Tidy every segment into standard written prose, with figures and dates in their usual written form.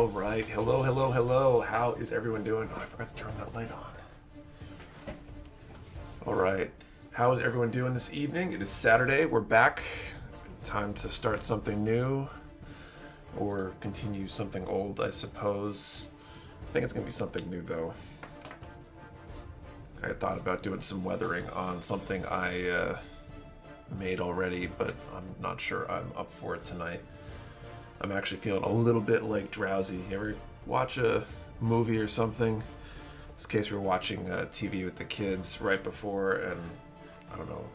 All right. Hello, hello, hello. How is everyone doing? Oh, I forgot to turn that light on. All right. How is everyone doing this evening? It is Saturday. We're back. Time to start something new or continue something old, I suppose. I think it's going to be something new, though. I had thought about doing some weathering on something I made already, but I'm not sure I'm up for it tonight. I'm actually feeling a little bit like drowsy. You ever watch a movie or something? In this case, we were watching TV with the kids right before, and I don't know,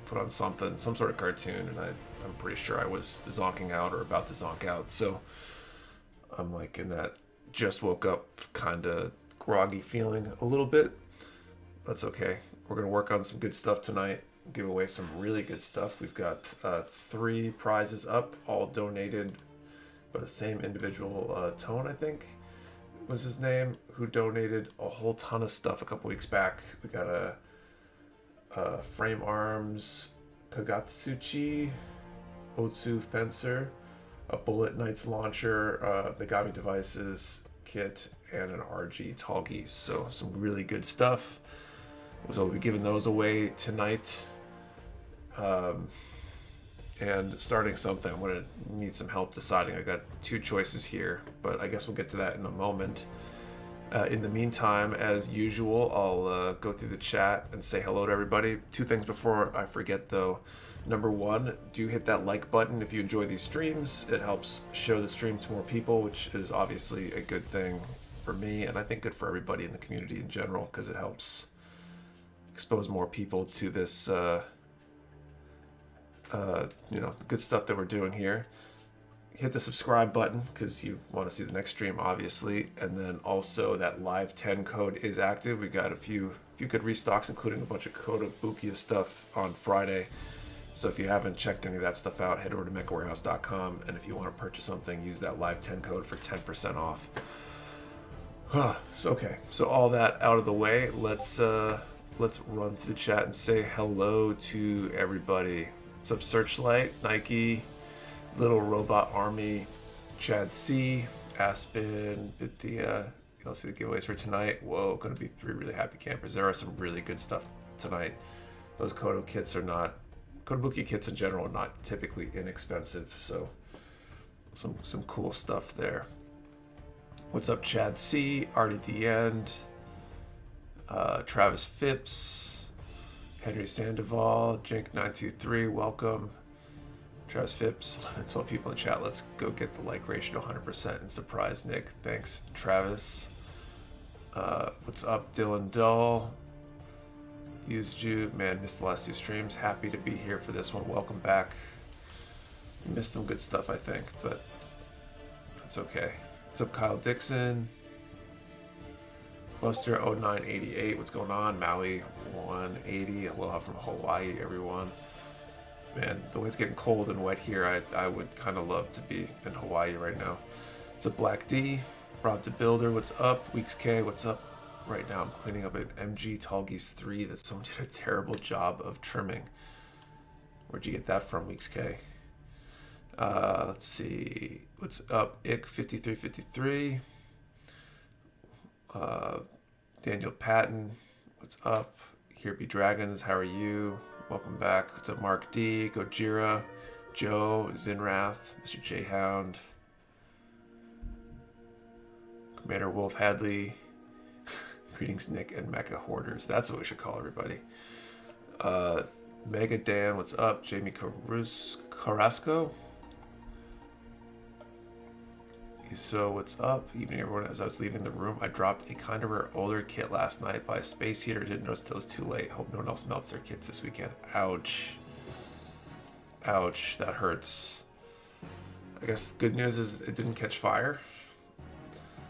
put on something, some sort of cartoon, and I'm pretty sure I was zonking out or about to zonk out. So I'm like in that just woke up kind of groggy feeling a little bit. That's okay. We're going to work on some good stuff tonight. Give away some really good stuff. We've got 3 prizes up, all donated by the same individual. Tone, I think, was his name, who donated a whole ton of stuff a couple weeks back. We got a frame arms Kagatsuchi Otsu fencer, a Bullet Knights launcher, the Gabi devices kit, and an RG Talgies. So some really good stuff. So we'll be giving those away tonight. And starting something, I'm going to need some help deciding. I got 2 choices here, but I guess we'll get to that in a moment. In the meantime, as usual, I'll go through the chat and say hello to everybody. 2 things before I forget, though. Number 1, do hit that like button if you enjoy these streams. It helps show the stream to more people, which is obviously a good thing for me, and I think good for everybody in the community in general, because it helps expose more people to this the good stuff that we're doing here. Hit the subscribe button because you want to see the next stream, obviously, and then also that live 10 code is active. We got a few good restocks, including a bunch of Kotobukiya stuff on Friday. So if you haven't checked any of that stuff out, head over to mechawarehouse.com, and if you want to purchase something, use that live 10 code for 10% off. So all that out of the way, let's run to the chat and say hello to everybody. What's up, Searchlight, Nike, Little Robot Army, Chad C, Aspen, Bithia. You'll see the giveaways for tonight. Whoa, gonna be 3 really happy campers. There are some really good stuff tonight. Those Koto kits are not, Kotobukiya kits in general are not typically inexpensive, so some cool stuff there. What's up, Chad C, Artie D End, Travis Phipps, Henry Sandoval, Jink923, welcome. Travis Phipps, 12 people in the chat. Let's go get the like ratio to 100% and surprise Nick. Thanks, Travis. What's up, Dylan Dull? Used you, man, missed the last 2 streams. Happy to be here for this one. Welcome back. Missed some good stuff, I think, but that's okay. What's up, Kyle Dixon? Buster 0988, what's going on? Maui 180, aloha from Hawaii, everyone. Man, the way it's getting cold and wet here, I would kind of love to be in Hawaii right now. It's a Black D, Rob the Builder, what's up? Weeks K, what's up? Right now I'm cleaning up an MG Talgies 3 that someone did a terrible job of trimming. Where'd you get that from, Weeks K? Let's see, what's up? Ick 5353. Daniel Patton, what's up? Here be Dragons, how are you? Welcome back. What's up, Mark D, Gojira, Joe, Zinrath, Mr. J Hound, Commander Wolf Hadley. Greetings, Nick and Mecha Hoarders. That's what we should call everybody. Mega Dan, what's up? Jamie Carrasco. So what's up? Evening, everyone. As I was leaving the room, I dropped a kind of rare older kit last night by a space heater. Didn't notice till it was too late. Hope no one else melts their kits this weekend. Ouch. Ouch, that hurts. I guess good news is it didn't catch fire.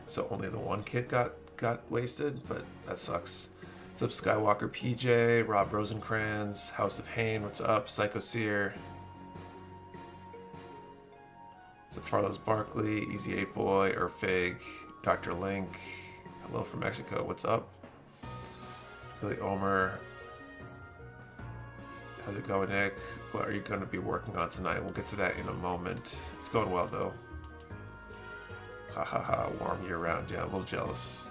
So only the 1 kit got wasted, but that sucks. What's up, Skywalker PJ, Rob Rosencrans, House of Hain, what's up? Psycho Seer. What's up, Farlos Barkley, Easy 8 Boy, Erfig, Dr. Link, hello from Mexico, what's up? Billy Omer, how's it going, Nick? What are you going to be working on tonight? We'll get to that in a moment. It's going well, though. Ha ha ha, warm year round. Yeah, I'm a little jealous.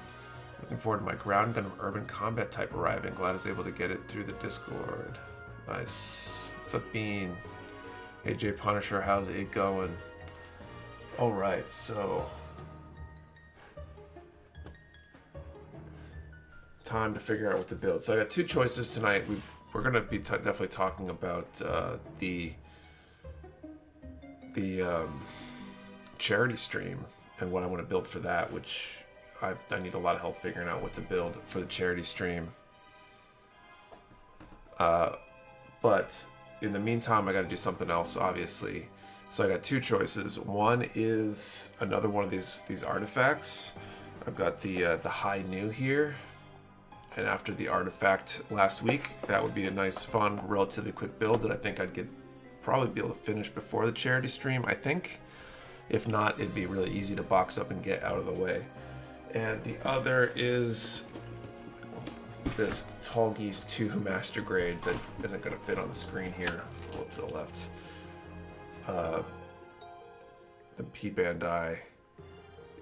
Looking forward to my ground gun urban combat type arriving. Glad I was able to get it through the Discord. Nice. What's up, Bean? Hey, Jay Punisher, how's it going? Alright, so... time to figure out what to build. So I got two choices tonight. We're going to be definitely talking about the charity stream and what I want to build for that, which I need a lot of help figuring out what to build for the charity stream. But in the meantime, I got to do something else, obviously. So I got two choices. One is another one of these artifacts. I've got the high new here. And after the artifact last week, that would be a nice, fun, relatively quick build that I think I'd probably be able to finish before the charity stream, I think. If not, it'd be really easy to box up and get out of the way. And the other is this Tall Geese 2 Master Grade that isn't going to fit on the screen here. Go up to the left. The P-Bandai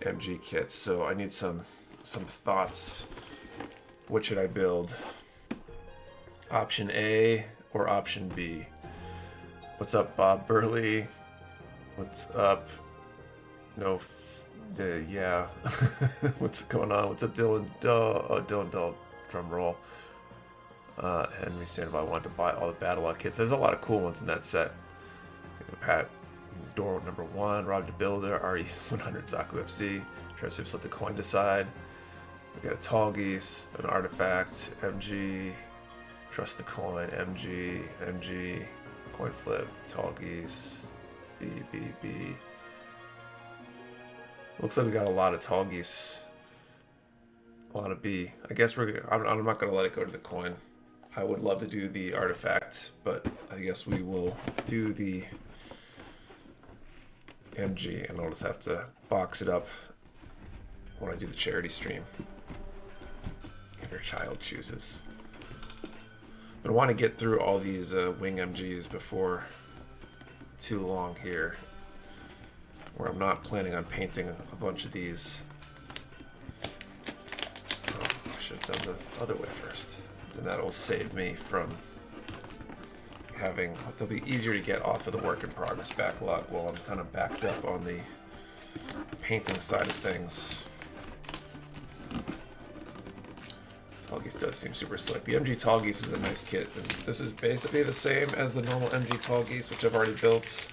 MG kits. So I need some thoughts. What should I build? Option A or option B? What's up, Bob Burley? What's up? No, yeah. What's going on? What's up, Dylan? Dylan Dahl, drum roll. Henry Sandoval, I wanted to buy all the Battle Lot kits. There's a lot of cool ones in that set. Pat, Door number 1, Rob the Builder, RE100, Zaku FC. Travis Phipps, let the coin decide. We got a Tall Geese, an Artifact, MG, Trust the Coin, MG, Coin Flip, Tall Geese, B. Looks like we got a lot of Tall Geese, a lot of B. I guess I'm not going to let it go to the coin. I would love to do the Artifact, but I guess we will do the MG, and I'll just have to box it up when I do the charity stream. If your child chooses. But I want to get through all these wing MGs before too long here, where I'm not planning on painting a bunch of these. Oh, I should have done the other way first. Then that'll save me from having, they'll be easier to get off of the work in progress backlog while I'm kind of backed up on the painting side of things. Tall Geese does seem super slick. The MG Tall Geese is a nice kit, and this is basically the same as the normal MG Tall Geese, which I've already built,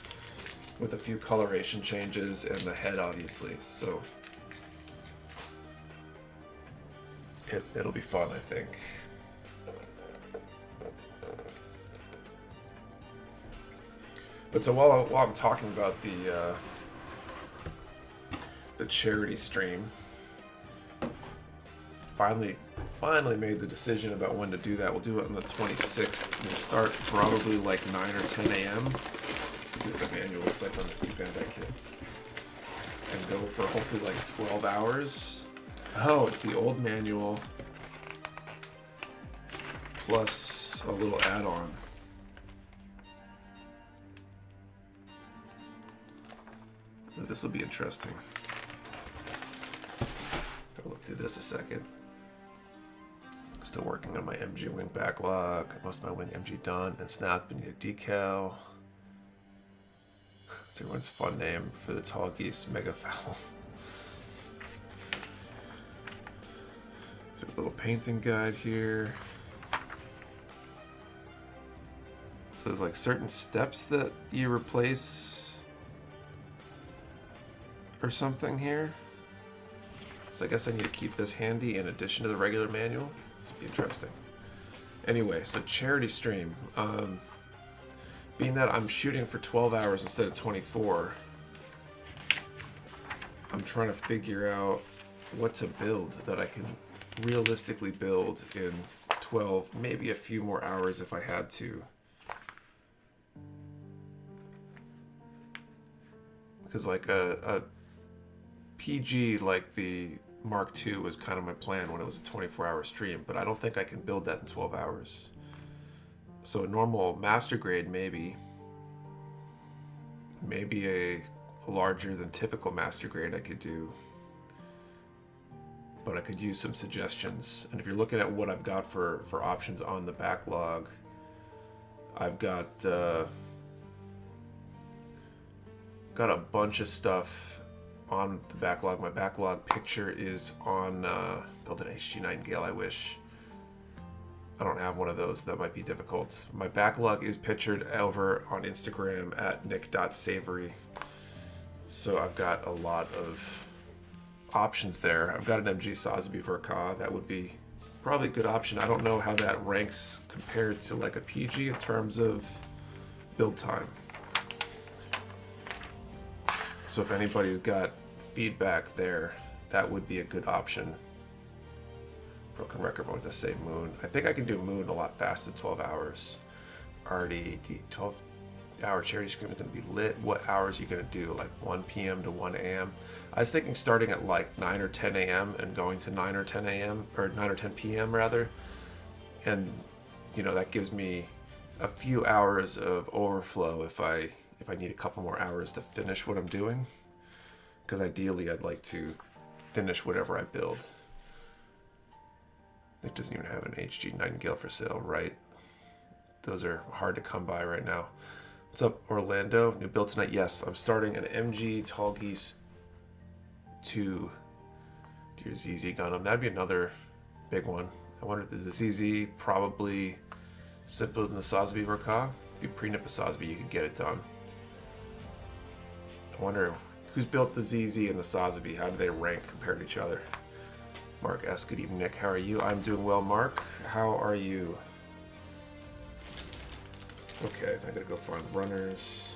with a few coloration changes and the head, obviously. So it'll be fun, I think. But so while I'm talking about the charity stream, finally made the decision about when to do that. We'll do it on the 26th. We'll start probably like 9 or 10 a.m. See what the manual looks like on this P-Bandai kit. And go for hopefully like 12 hours. Oh, it's the old manual plus a little add-on. This will be interesting. I'll look through this a second. Still working on my MG wing backlog. Most of my wing MG done and snapped. We need a decal. It's everyone's fun name for the Tall Geese Mega Foul. So a little painting guide here. So there's like certain steps that you replace or something here. So I guess I need to keep this handy in addition to the regular manual. This will be interesting. Anyway, so charity stream. Being that I'm shooting for 12 hours instead of 24, I'm trying to figure out what to build that I can realistically build in 12, maybe a few more hours if I had to. Because like a PG like the Mark II was kind of my plan when it was a 24-hour stream, but I don't think I can build that in 12 hours. So a normal master grade, maybe a larger than typical master grade I could do. But I could use some suggestions. And if you're looking at what I've got for options on the backlog, I've got a bunch of stuff on the backlog. My backlog picture is on build an HG Nightingale. I wish I don't have one of those. That might be difficult. My backlog is pictured over on Instagram at nick.savory. So I've got a lot of options there. I've got an MG Sosby Verka. That would be probably a good option. I don't know how that ranks compared to like a PG in terms of build time. So if anybody's got feedback there, that would be a good option. Broken record mode to say Moon. I think I can do Moon a lot faster than 12 hours. Already, the 12-hour charity stream is going to be lit. What hours are you going to do? Like 1 p.m. to 1 a.m.? I was thinking starting at like 9 or 10 a.m. and going to 9 or 10 a.m. or 9 or 10 p.m. rather. And, you know, that gives me a few hours of overflow if I need a couple more hours to finish what I'm doing. Because ideally I'd like to finish whatever I build. It doesn't even have an HG Nightingale for sale, right? Those are hard to come by right now. What's up, Orlando? New build tonight? Yes, I'm starting an MG Tall Geese 2 Dear ZZ Gundam. That'd be another big one. I wonder if the ZZ probably simpler than the Sosby Verka. If you pre-nip a Sosby, you can get it done. I wonder who's built the ZZ and the Sosby. How do they rank compared to each other? Mark S. Good evening, Nick. How are you? I'm doing well, Mark. How are you? Okay, I gotta go find runners.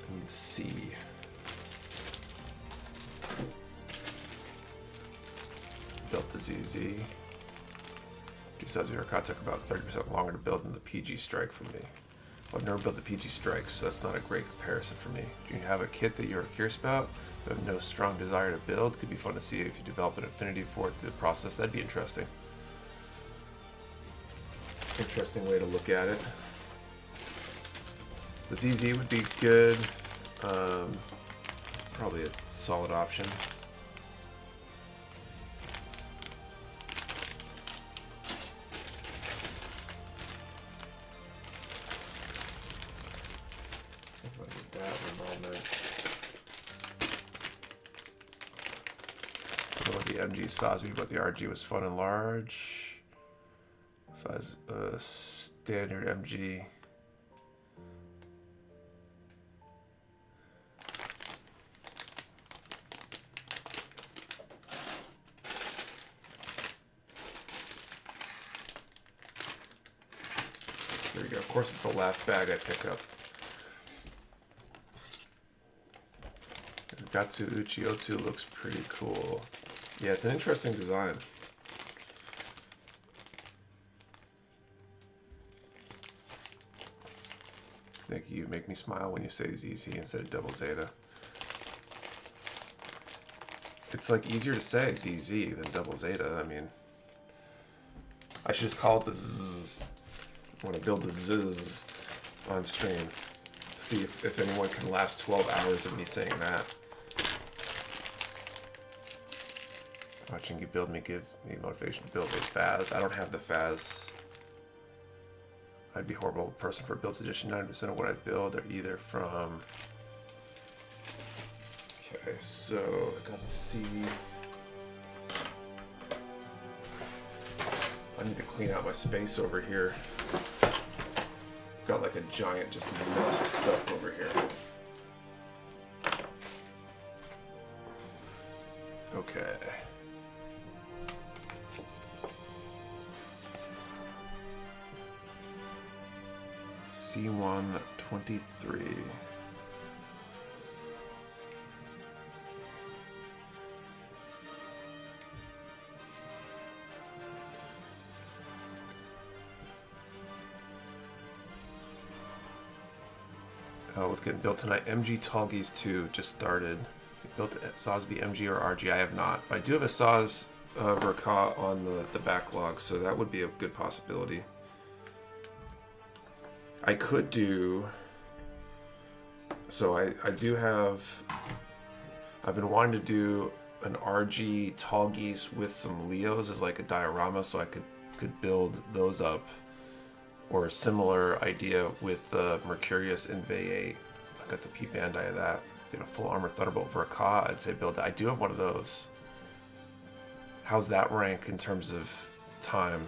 I need C. Built the ZZ. Sosby Verka took about 30% longer to build than the PG Strike for me. Well, I've never built the PG Strikes, so that's not a great comparison for me. Do you have a kit that you're curious about? You have no strong desire to build? Could be fun to see if you develop an affinity for it through the process. That'd be interesting. Interesting way to look at it. The ZZ would be good. Probably a solid option. MG Sosby, but the RG was fun and large. Size standard MG. There we go. Of course, it's the last bag I pick up. Gatsu Uchiotsu looks pretty cool. Yeah, it's an interesting design. Thank you. Make me smile when you say ZZ instead of double Zeta. It's like easier to say ZZ than double Zeta. I mean, I should just call it the Zzz. I want to build the Zzz on stream. See if anyone can last 12 hours of me saying that. Watching you build me give me motivation to build a Faz. I don't have the Faz. I'd be a horrible person for a build suggestion. 90% of what I build are either from... Okay, so I got the C. I need to clean out my space over here. Got like a giant just mess of stuff over here. Okay. C123. Oh, what's getting built tonight? MG Tall Geese 2 just started. You built it at Sosby MG or RG? I have not. But I do have a Soz Verka on the backlog, so that would be a good possibility. I could do So I do have, I've been wanting to do an RG tall geese with some Leos as like a diorama, so I could build those up, or a similar idea with the Mercurius in V8. I got the P Bandai of that. Get a full armor Thunderbolt for a Ka, I'd say build that. I do have one of those. How's that rank in terms of time?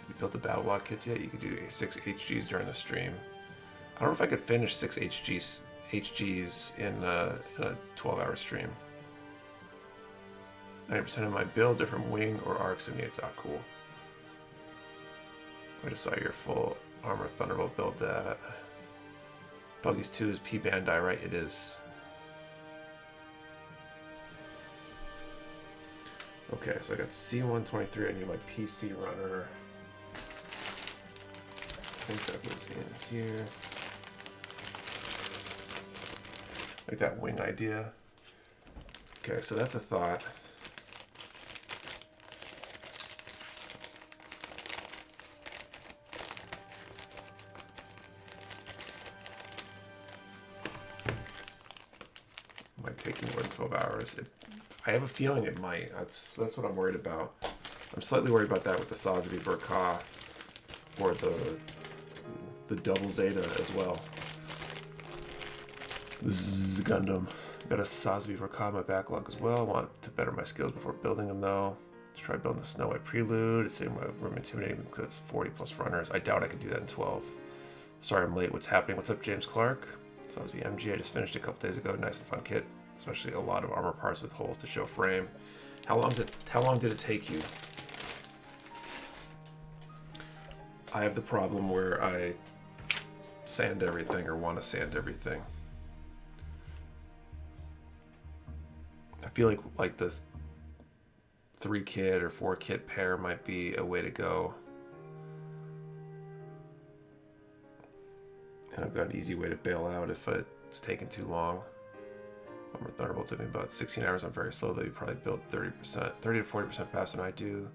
You built the battle block kits yet? You could do 6 HGs during the stream. I don't know if I could finish 6 HGs in a 12-hour stream. 90% of my build are from wing or arcs and needs. Ah, cool. I just saw your full armor Thunderbolt build that. Doggies 2 is P Bandai, right? It is. Okay, so I got C123. I need my PC runner. I think that was in here. Like that wing idea. Okay, so that's a thought. Might take you more than 12 hours. I have a feeling it might. That's what I'm worried about. I'm slightly worried about that with the Sazvi Verka or the double Zeta as well. This is Gundam. Got a Sazvi Verka in my backlog as well. I want to better my skills before building them though. Let's try building the Snow White Prelude. It's in my room intimidating because it's 40 plus runners. I doubt I could do that in 12. Sorry I'm late. What's happening? What's up, James Clark? Sazvi MG. I just finished a couple days ago. Nice and fun kit. Especially a lot of armor parts with holes to show frame. How long did it take you? I have the problem where I sand everything or want to sand everything. I feel like the 3 kit or 4 kit pair might be a way to go. And I've got an easy way to bail out if it's taking too long. Armor Thunderbolt took me about 16 hours. I'm very slow though. You probably build 30 to 40% faster than I do.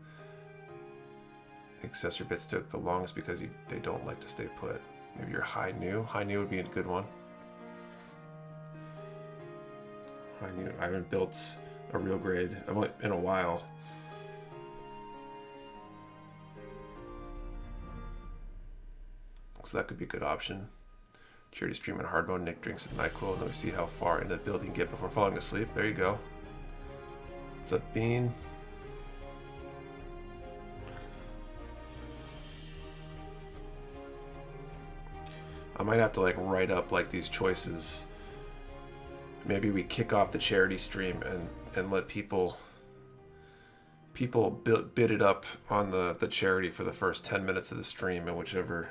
Accessory bits took the longest because they don't like to stay put. Maybe you're high new. High new would be a good one. High new. I haven't built a real grade in a while. So that could be a good option. Charity stream and hard mode. Nick drinks a NyQuil, and then we see how far into the build he can get before falling asleep. There you go. What's up, Bean? I might have to like write up like these choices. Maybe we kick off the charity stream and let people bid it up on the charity for the first 10 minutes of the stream, and whichever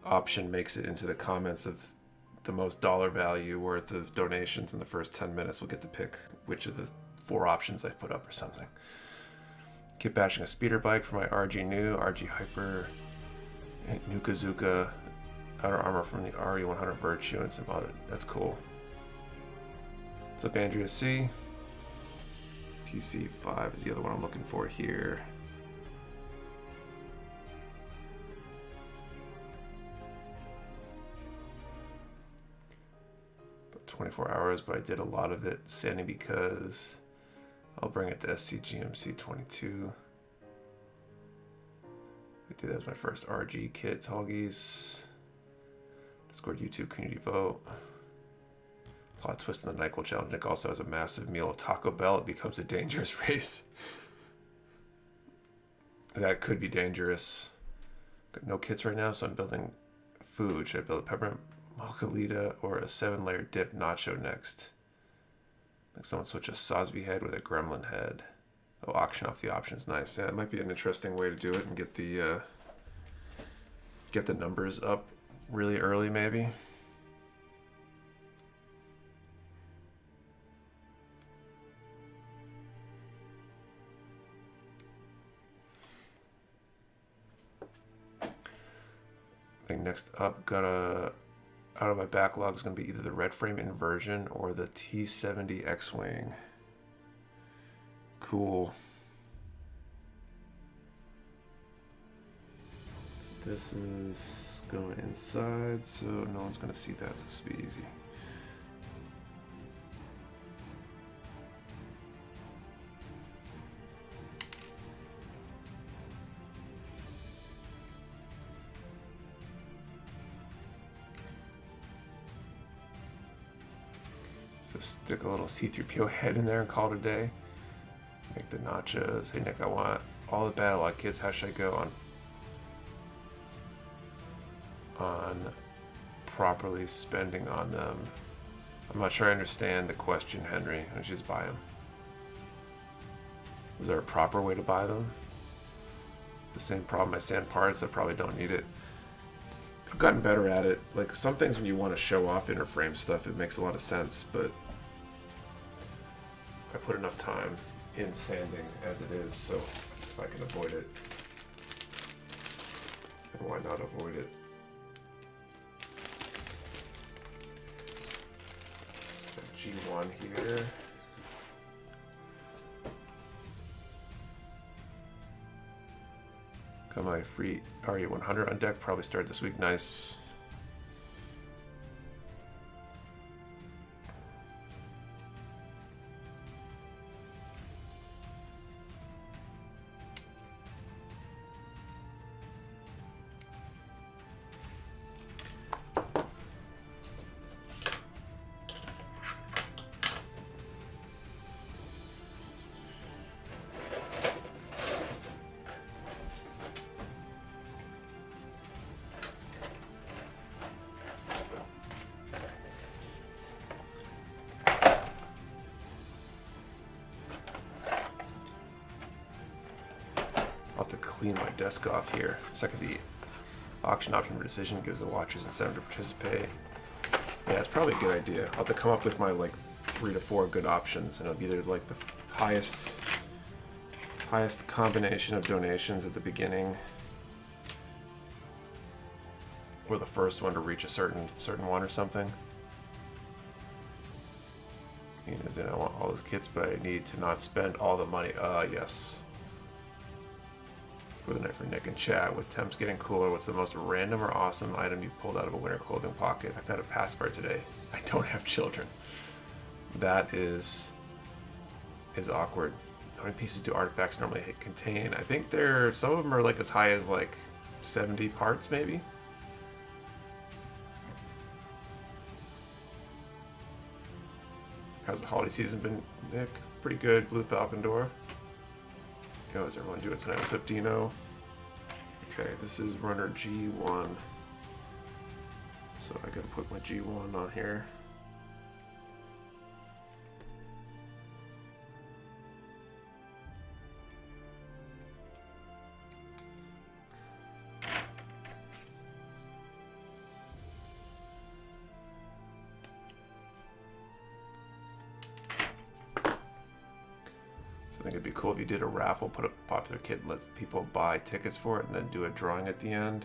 option makes it into the comments of the most dollar value worth of donations in the first 10 minutes will get to pick which of the 4 options I put up or something. Keep bashing a speeder bike for my RG New, RG Hyper, Nukazuka, outer armor from the RE100 Virtue, and some other. That's cool. What's up, Andrea C? PC5 is the other one I'm looking for here. 24 hours, but I did a lot of it sanding because I'll bring it to SCGMC 22. I do that as my first RG kit, Toggies. Discord YouTube community vote. Plot twist in the NyQuil challenge. Nick also has a massive meal of Taco Bell. It becomes a dangerous race. That could be dangerous. Got no kits right now, so I'm building food. Should I build a peppermint Mochalita or a 7-layer dip nacho next? Like someone switch a Sosby head with a gremlin head. Oh, auction off the options. Nice. Yeah, it might be an interesting way to do it and get the numbers up really early, maybe. I think next up, out of my backlog is going to be either the red frame inversion or the T70 X-Wing. Cool. So this is going inside, so no one's going to see that, so this will be easy. So stick a little C-3PO head in there and call it a day. Make the nachos. Hey Nick, I want all the battle like kids. How should I go on properly spending on them? I'm not sure I understand the question, Henry. I just buy them. Is there a proper way to buy them? The same problem I sand parts. I probably don't need it. I've gotten better at it. Like some things when you want to show off interframe stuff, it makes a lot of sense, but I put enough time in sanding as it is, so if I can avoid it, and why not avoid it? G1 here. Got my free RE100 on deck, probably started this week. Nice. Clean my desk off here. Second, the auction option for decision gives the watchers incentive to participate. Yeah, it's probably a good idea. I'll have to come up with my like 3 to 4 good options, and it'll be either like the highest combination of donations at the beginning, or the first one to reach a certain one or something. You know, I want all those kits, but I need to not spend all the money. Yes. With a night for Nick and chat. With temps getting cooler, what's the most random or awesome item you pulled out of a winter clothing pocket? I've had a pacifier today. I don't have children. That is awkward. How many pieces do artifacts normally contain? I think some of them are like as high as like 70 parts maybe. How's the holiday season been, Nick? Pretty good. Blue Falcon door. How's everyone doing tonight? What's up, Dino? Okay, this is runner G1. So I gotta put my G1 on here. I think it'd be cool if you did a raffle, put a popular kit, let people buy tickets for it, and then do a drawing at the end.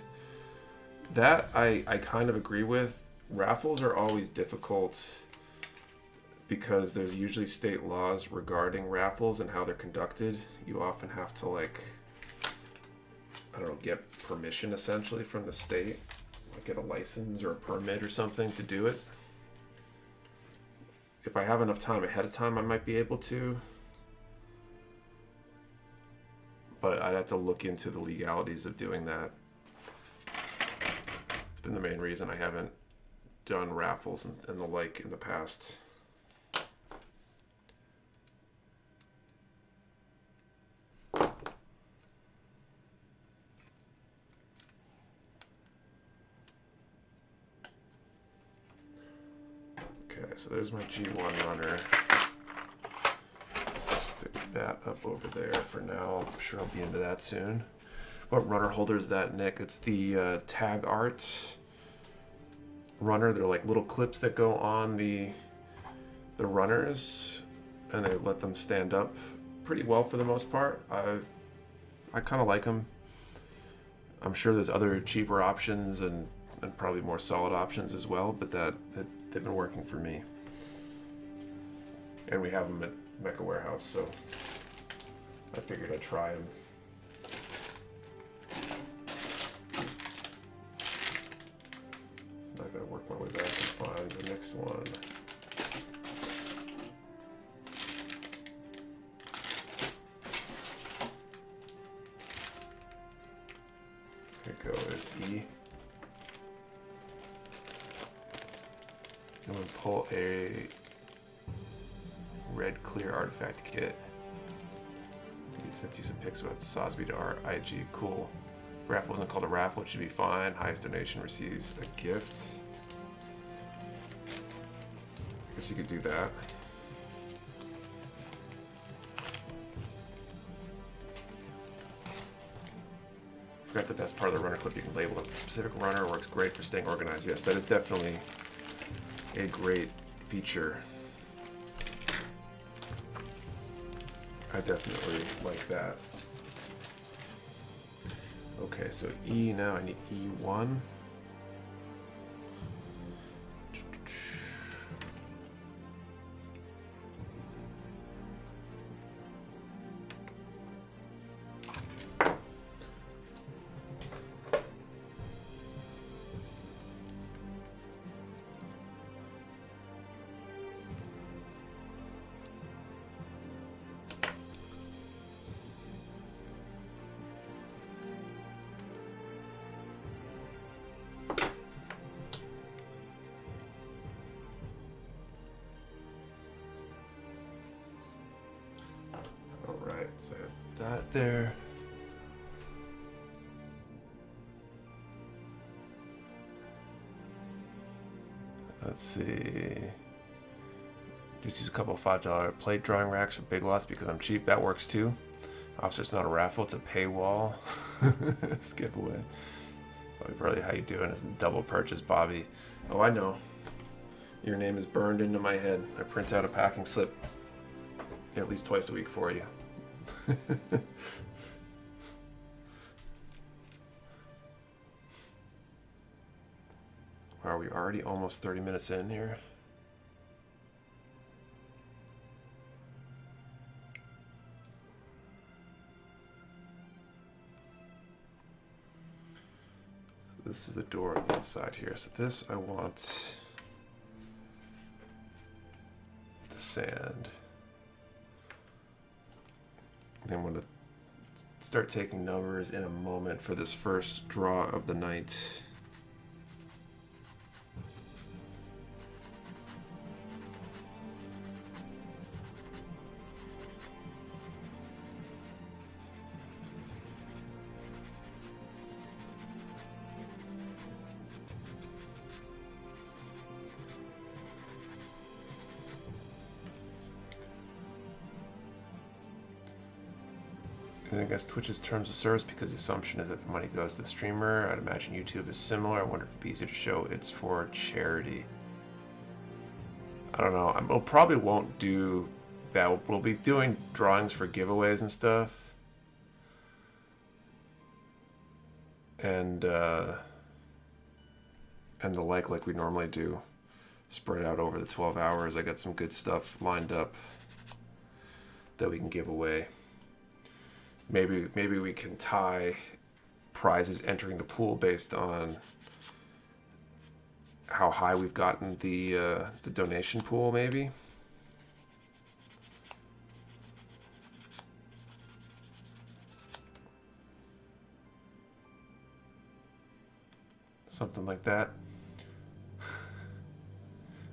That I kind of agree with. Raffles are always difficult because there's usually state laws regarding raffles and how they're conducted. You often have to, like, I don't know, get permission essentially from the state, like get a license or a permit or something to do it. If I have enough time ahead of time, I might be able to. But I'd have to look into the legalities of doing that. It's been the main reason I haven't done raffles and the like in the past. Okay, so there's my G1 runner. That up over there for now. I'm sure I'll be into that soon. What runner holder is that, Nick? It's the Tag Art runner. They're like little clips that go on the runners, and they let them stand up pretty well for the most part. I kind of like them. I'm sure there's other cheaper options and probably more solid options as well, but that they've been working for me. And we have them at Mecha Warehouse, so I figured I'd try them. What was I can find the next one? Here we go, there's E. I'm gonna pull a red clear artifact kit. He sent you some pics about Sosby to our IG. Cool. If raffle wasn't called a raffle, it should be fine. Highest donation receives a gift. I guess you could do that. Forgot the best part of the runner clip. You can label a specific runner. Works great for staying organized. Yes, that is definitely a great feature. I definitely like that. Okay, so E now, I need E1. So that there. Let's see. Just use a couple of $5 plate drawing racks for big lots because I'm cheap. That works too. Obviously, it's not a raffle; it's a paywall. It's giveaway. Bobby Burley, how you doing? It's a double purchase, Bobby. Oh, I know. Your name is burned into my head. I print out a packing slip at least twice a week for you. Are we already almost 30 minutes in here? So this is the door on the inside here. So this I want the sand. I'm going to start taking numbers in a moment for this first draw of the night. I guess Twitch's terms of service, because the assumption is that the money goes to the streamer. I'd imagine YouTube is similar. I wonder if it'd be easier to show it's for charity. I don't know. I probably won't do that. We'll be doing drawings for giveaways and stuff. And the like we normally do. Spread out over the 12 hours. I got some good stuff lined up that we can give away. Maybe we can tie prizes entering the pool based on how high we've gotten the donation pool, maybe. Something like that.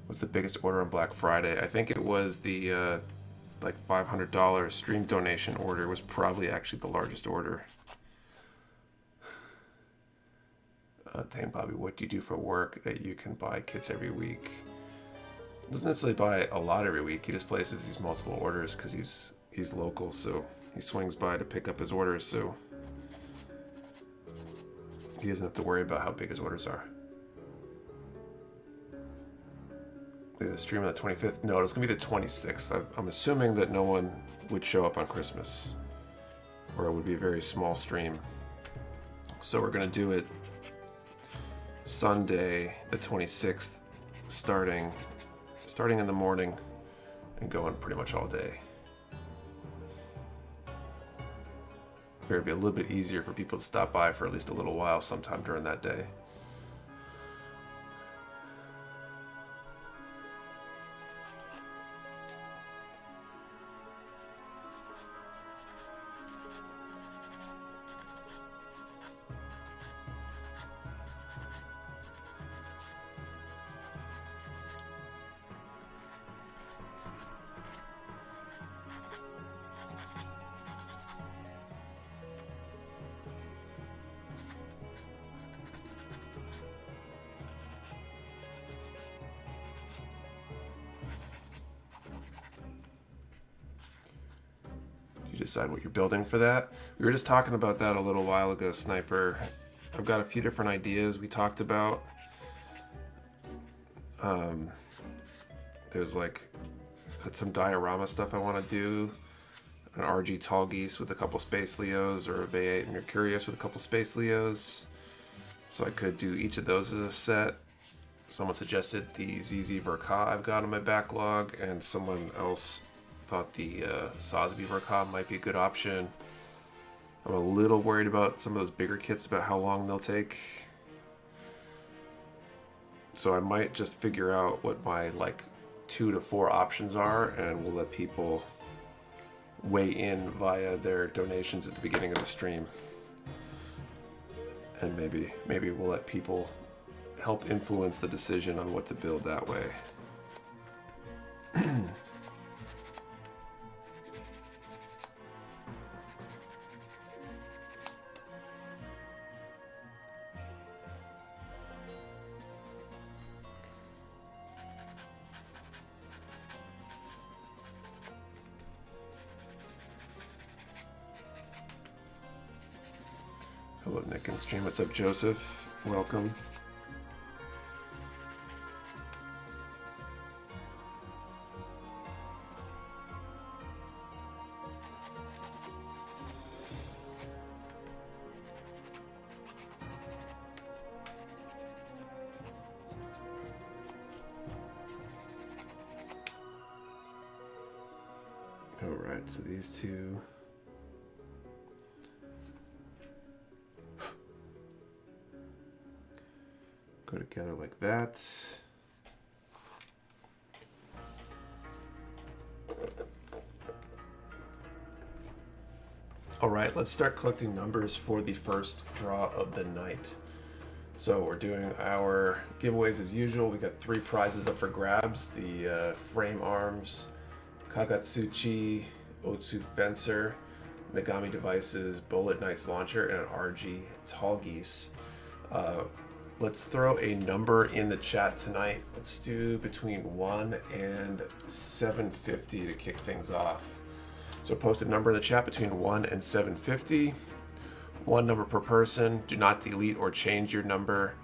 What's the biggest order on Black Friday? I think it was the like $500 stream donation order was probably actually the largest order. Dang, Bobby, what do you do for work that you can buy kits every week? He doesn't necessarily buy a lot every week. He just places these multiple orders because he's local, so he swings by to pick up his orders, so he doesn't have to worry about how big his orders are. The stream on the 25th? No, it's going to be the 26th. I'm assuming that no one would show up on Christmas, or it would be a very small stream. So we're going to do it Sunday, the 26th, starting in the morning and going pretty much all day. It'll be a little bit easier for people to stop by for at least a little while sometime during that day. decide what you're building for that. We were just talking about that a little while ago, Sniper. I've got a few different ideas we talked about. There's like some diorama stuff I want to do. An RG Tall Geese with a couple Space Leos, or a V8 Mercurius with a couple Space Leos. So I could do each of those as a set. Someone suggested the ZZ Verka I've got on my backlog, and someone else thought the Sosby Verka might be a good option. I'm a little worried about some of those bigger kits, about how long they'll take. So I might just figure out what my like 2 to 4 options are, and we'll let people weigh in via their donations at the beginning of the stream. And maybe we'll let people help influence the decision on what to build that way. Hello, Nick and stream. What's up, Joseph? Welcome. All right, so these two. Go together like that. All right, let's start collecting numbers for the first draw of the night. So we're doing our giveaways as usual. We got 3 prizes up for grabs: the frame arms, Kagatsuchi, Otsu Fencer, Megami Devices, Bullet Knights Launcher, and an RG Tall Geese. Let's throw a number in the chat tonight. Let's do between 1 and 750 to kick things off. So post a number in the chat between 1 and 750. 1 number per person. Do not delete or change your number.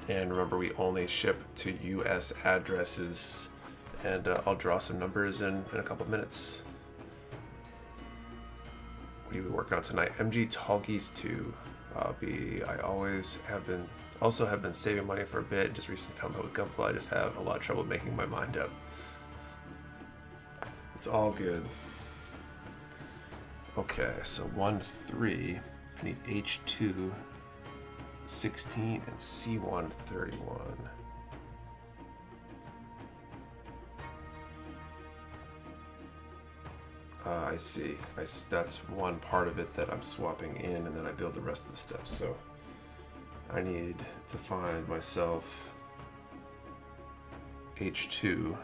And remember, we only ship to US addresses. And I'll draw some numbers in a couple minutes. What are we working on tonight? MG Tall Geese 2. I always have been... Also have been saving money for a bit. Just recently found out with Gunpla I just have a lot of trouble making my mind up. It's all good. Okay, so 1, 3. I need H2, 16, and C1, 31. I see. That's one part of it that I'm swapping in, and then I build the rest of the steps. So I need to find myself H2.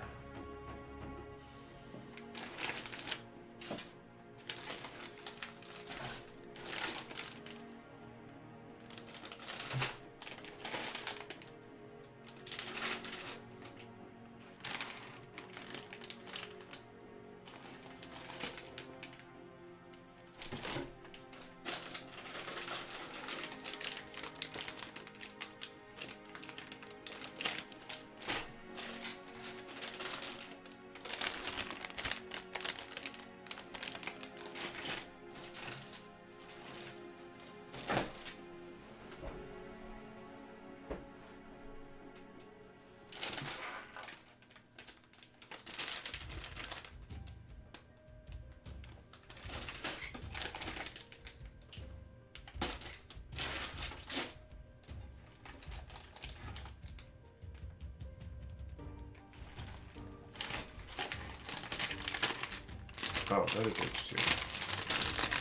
Oh, that is H2.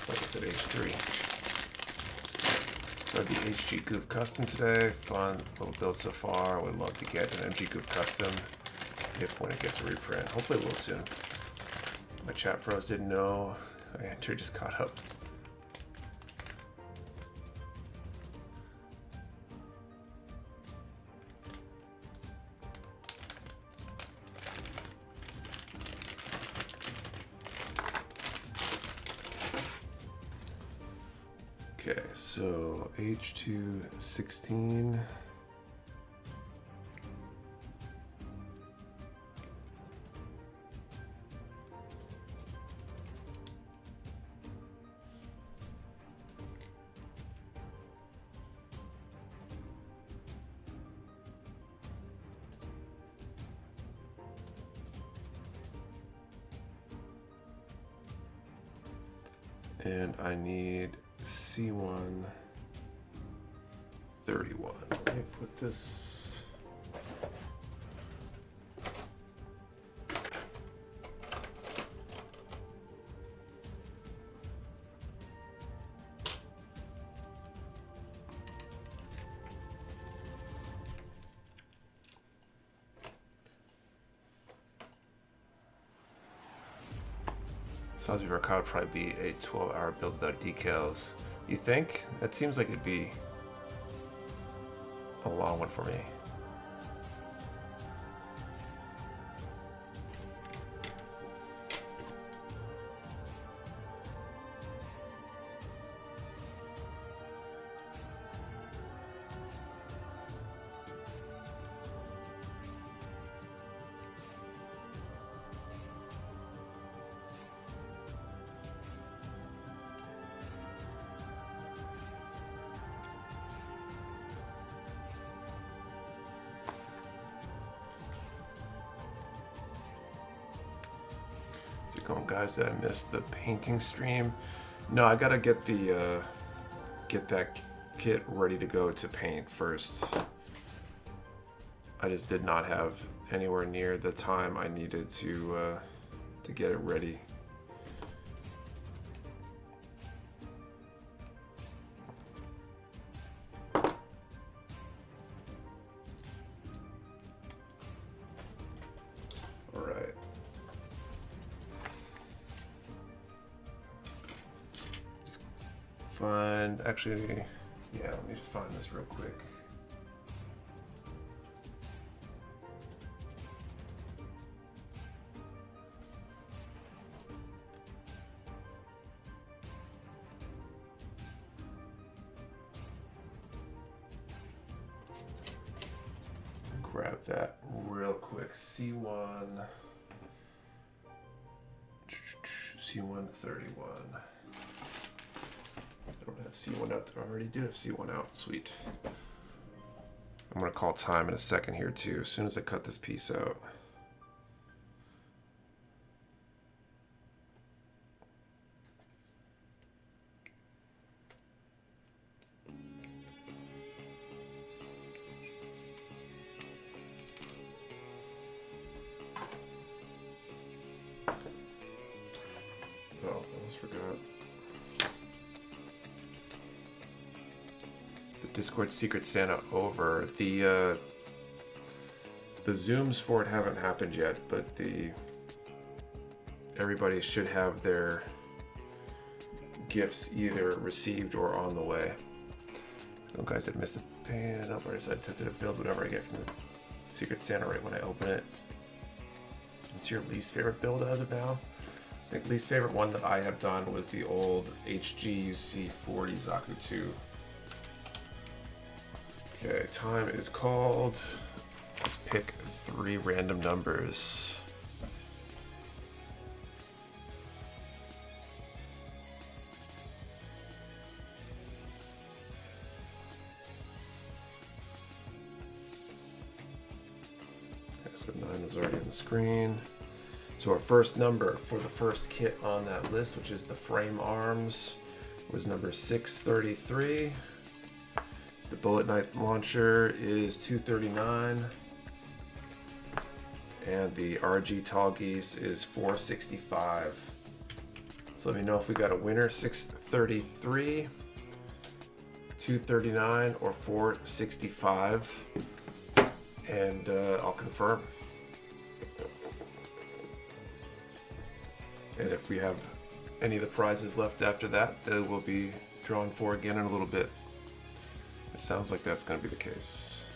Like I said, H3. So the HG Goof Custom today. Fun little build so far. Would love to get an MG Goof Custom if when it gets a reprint. Hopefully it will soon. My chat froze, didn't know. I entered, just caught up. Okay, so H216. And I need C1 31. Let me put this. Sounds like would probably be a 12-hour build without decals. You think? That seems like it'd be a long one for me. Going, guys, did I miss the painting stream? No, I gotta get the get that kit ready to go to paint first. I just did not have anywhere near the time I needed to get it ready. Actually, yeah, let me just find this real quick. Grab that real quick. C1 31. I don't have C1 out. I already do have C1 out. Sweet. I'm going to call time in a second here, too, as soon as I cut this piece out. Oh, I almost forgot. The Discord Secret Santa over. The zooms for it haven't happened yet, but everybody should have their gifts either received or on the way. Oh, guys, I missed the pan up. I decided to build whatever I get from the Secret Santa right when I open it. What's your least favorite build as of now? I think least favorite one that I have done was the old HGUC 40 Zaku 2. Okay, time is called. Let's pick 3 random numbers. Okay, so 9 is already on the screen. So our first number for the first kit on that list, which is the frame arms, was number 633. The bullet knife launcher is 239. And the RG Tall Geese is 465. So let me know if we got a winner: 633, 239, or 465. And I'll confirm. And if we have any of the prizes left after that, they will be drawn for again in a little bit. It sounds like that's going to be the case.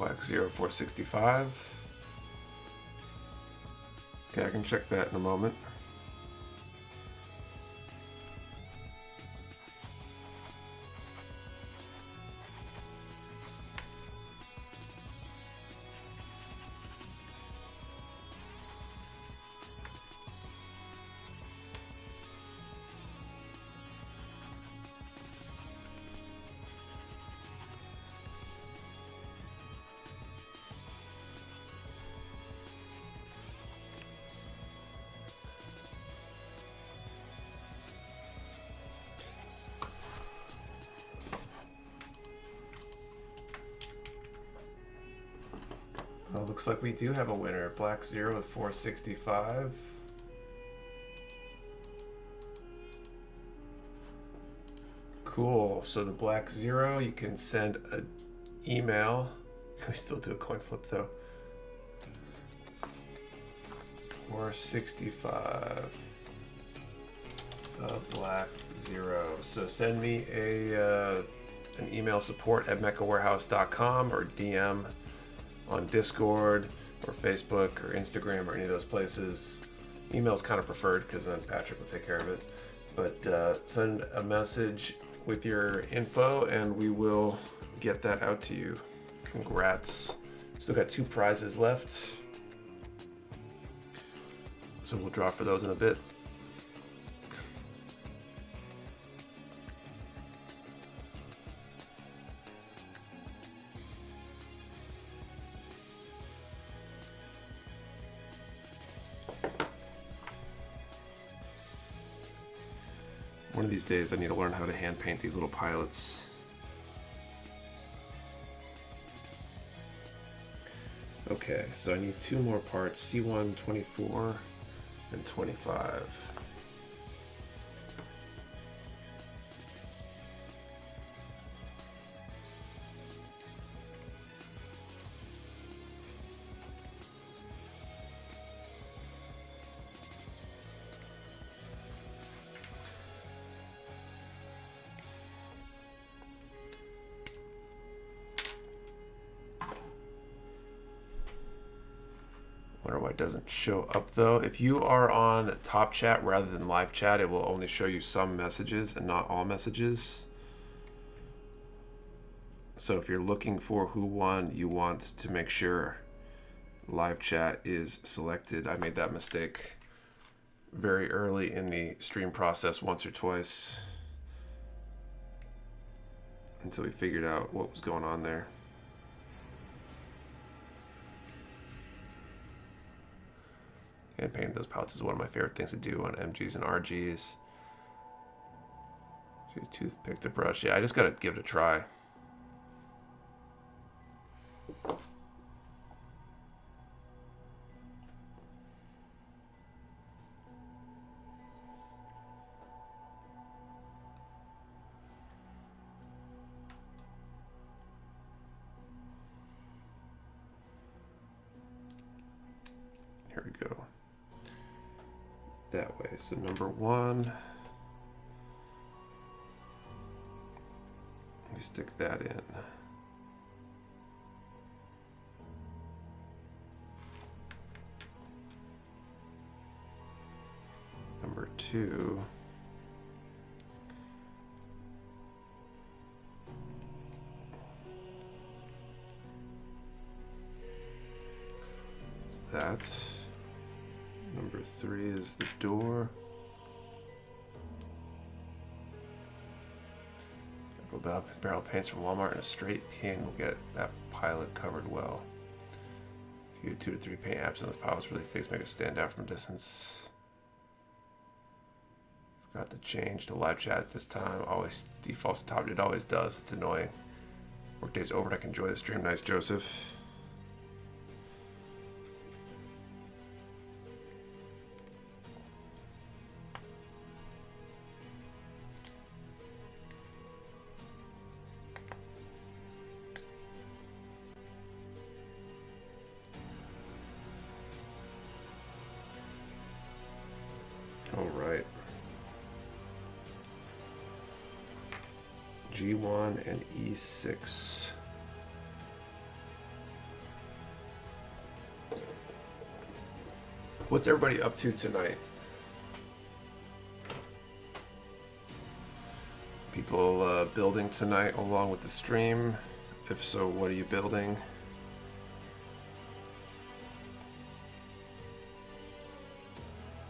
Black 0465. Okay, I can check that in a moment. Well, looks like we do have a winner. Black 0 with 465. Cool. So the Black 0, you can send an email. We still do a coin flip though. 465. The Black 0. So send me an email, support@mechawarehouse.com, or DM on Discord or Facebook or Instagram or any of those places. Email's kind of preferred because then Patrick will take care of it. But send a message with your info and we will get that out to you. Congrats. Still got 2 prizes left. So we'll draw for those in a bit. One of these days I need to learn how to hand paint these little pilots. Okay, so I need 2 more parts, C1, 24, and 25. Wonder why it doesn't show up though. If you are on top chat rather than live chat, it will only show you some messages and not all messages. So if you're looking for who won, you want to make sure live chat is selected. I made that mistake very early in the stream process once or twice until we figured out what was going on there. And painting those pouches is one of my favorite things to do on MGs and RGs. Toothpick to brush. Yeah, I just gotta give it a try. Here we go. That way. So number 1, we stick that in. Number 2, is that. Number 3 is the door. Barrel paints from Walmart and a straight paint will get that pilot covered well. A few 2 to 3 paint apps on those pilots really fix, make it stand out from a distance. Forgot to change to live chat this time. Always defaults to top. It always does. It's annoying. Workday's over and I can enjoy the stream. Nice, Joseph. G1 and E6. What's everybody up to tonight? People building tonight along with the stream? If so, what are you building?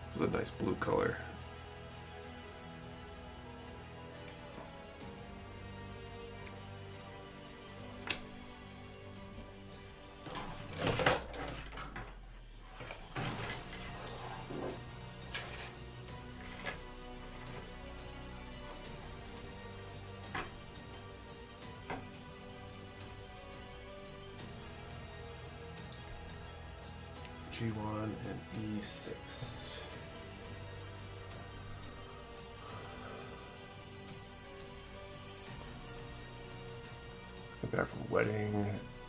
It's a nice blue color. G1 and E6. Back from wedding.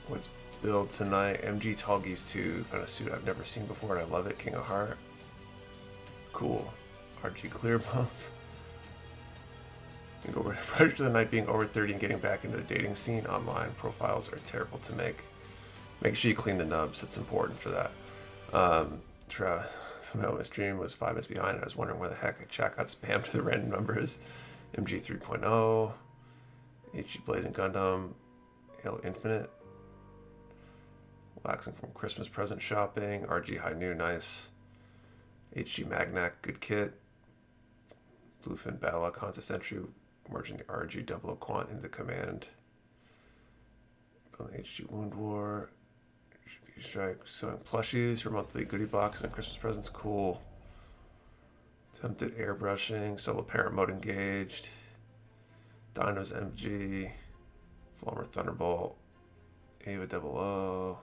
What's build tonight? MG Tall Geese 2. Found a suit I've never seen before and I love it. King of Heart. Cool. RG Clear Bones. Go prior to the night being over 30 and getting back into the dating scene. Online profiles are terrible to make. Make sure you clean the nubs. It's important for that. Somehow my stream was 5 minutes behind. I was wondering where the heck chat got spammed to the random numbers. MG 3.0. HG Blazing Gundam. Halo Infinite. Relaxing from Christmas present shopping. RG High New, nice. HG Magnac, good kit. Bluefin Battle Contest entry. Merging the RG Double Quant into command. Building HG Wound War. Strike, selling plushies for monthly goodie box and Christmas presents. Cool. Attempted airbrushing. Solo parent mode engaged. Dinos MG. Flummer Thunderbolt. Ava 00.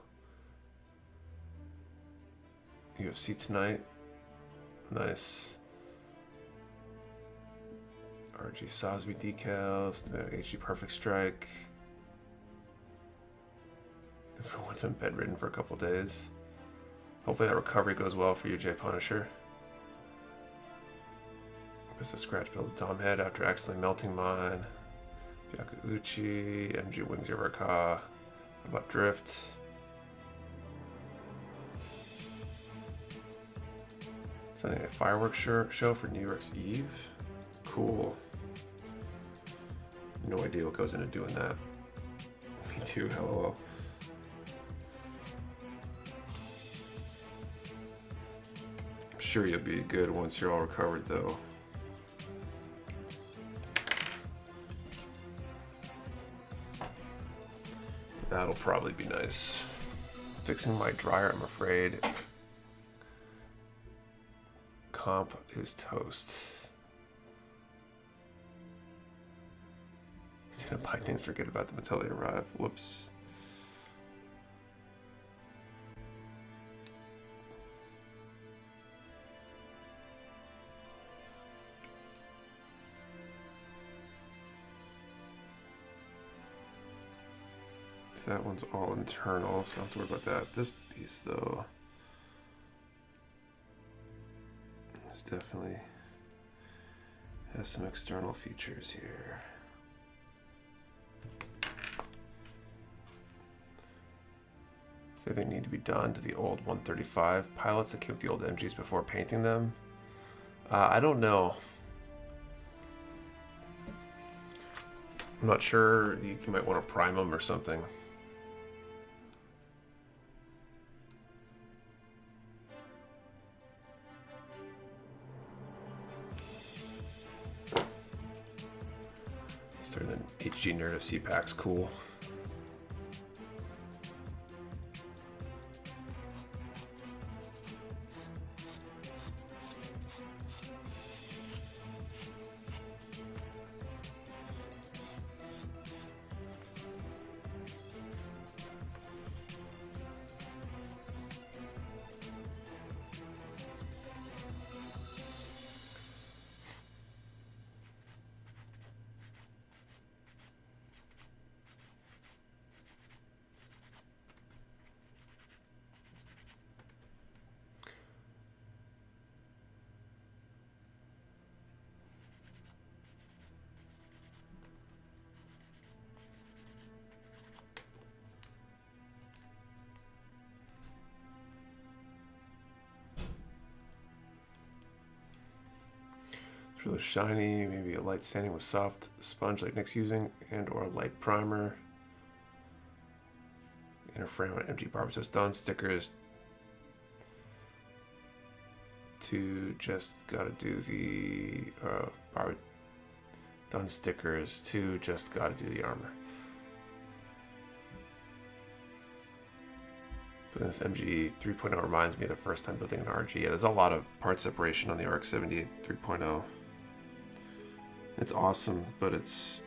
UFC tonight. Nice. RG Sosby decals. HG Perfect Strike. For once I'm bedridden for a couple days. Hopefully that recovery goes well for you, Jay Punisher. It's a scratch build Tom Head after accidentally melting mine. Byakuuchi, MG Wings Over Ka. About Drift. Sending a fireworks show for New York's Eve. Cool. No idea what goes into doing that. Me too, hello. Sure you'll be good once you're all recovered though. That'll probably be nice. Fixing my dryer, I'm afraid. Comp is toast. Didn't buy things, forget about them until they arrive. Whoops. That one's all internal, so I don't have to worry about that. This piece, though, this definitely has some external features here. So they need to be done to the old 135 pilots that came with the old MGs before painting them. I don't know. I'm not sure. You might want to prime them or something. Starting an HG nerd of CPAC's cool. Really shiny, maybe a light sanding with soft sponge like Nick's using, and or a light primer. Inner frame on empty barber, so it's done. Stickers. Two, just gotta do the barber. Done stickers. Two, just gotta do the armor. But this MG 3.0 reminds me of the first time building an RG. Yeah, there's a lot of part separation on the RX-70 3.0. It's awesome, but it's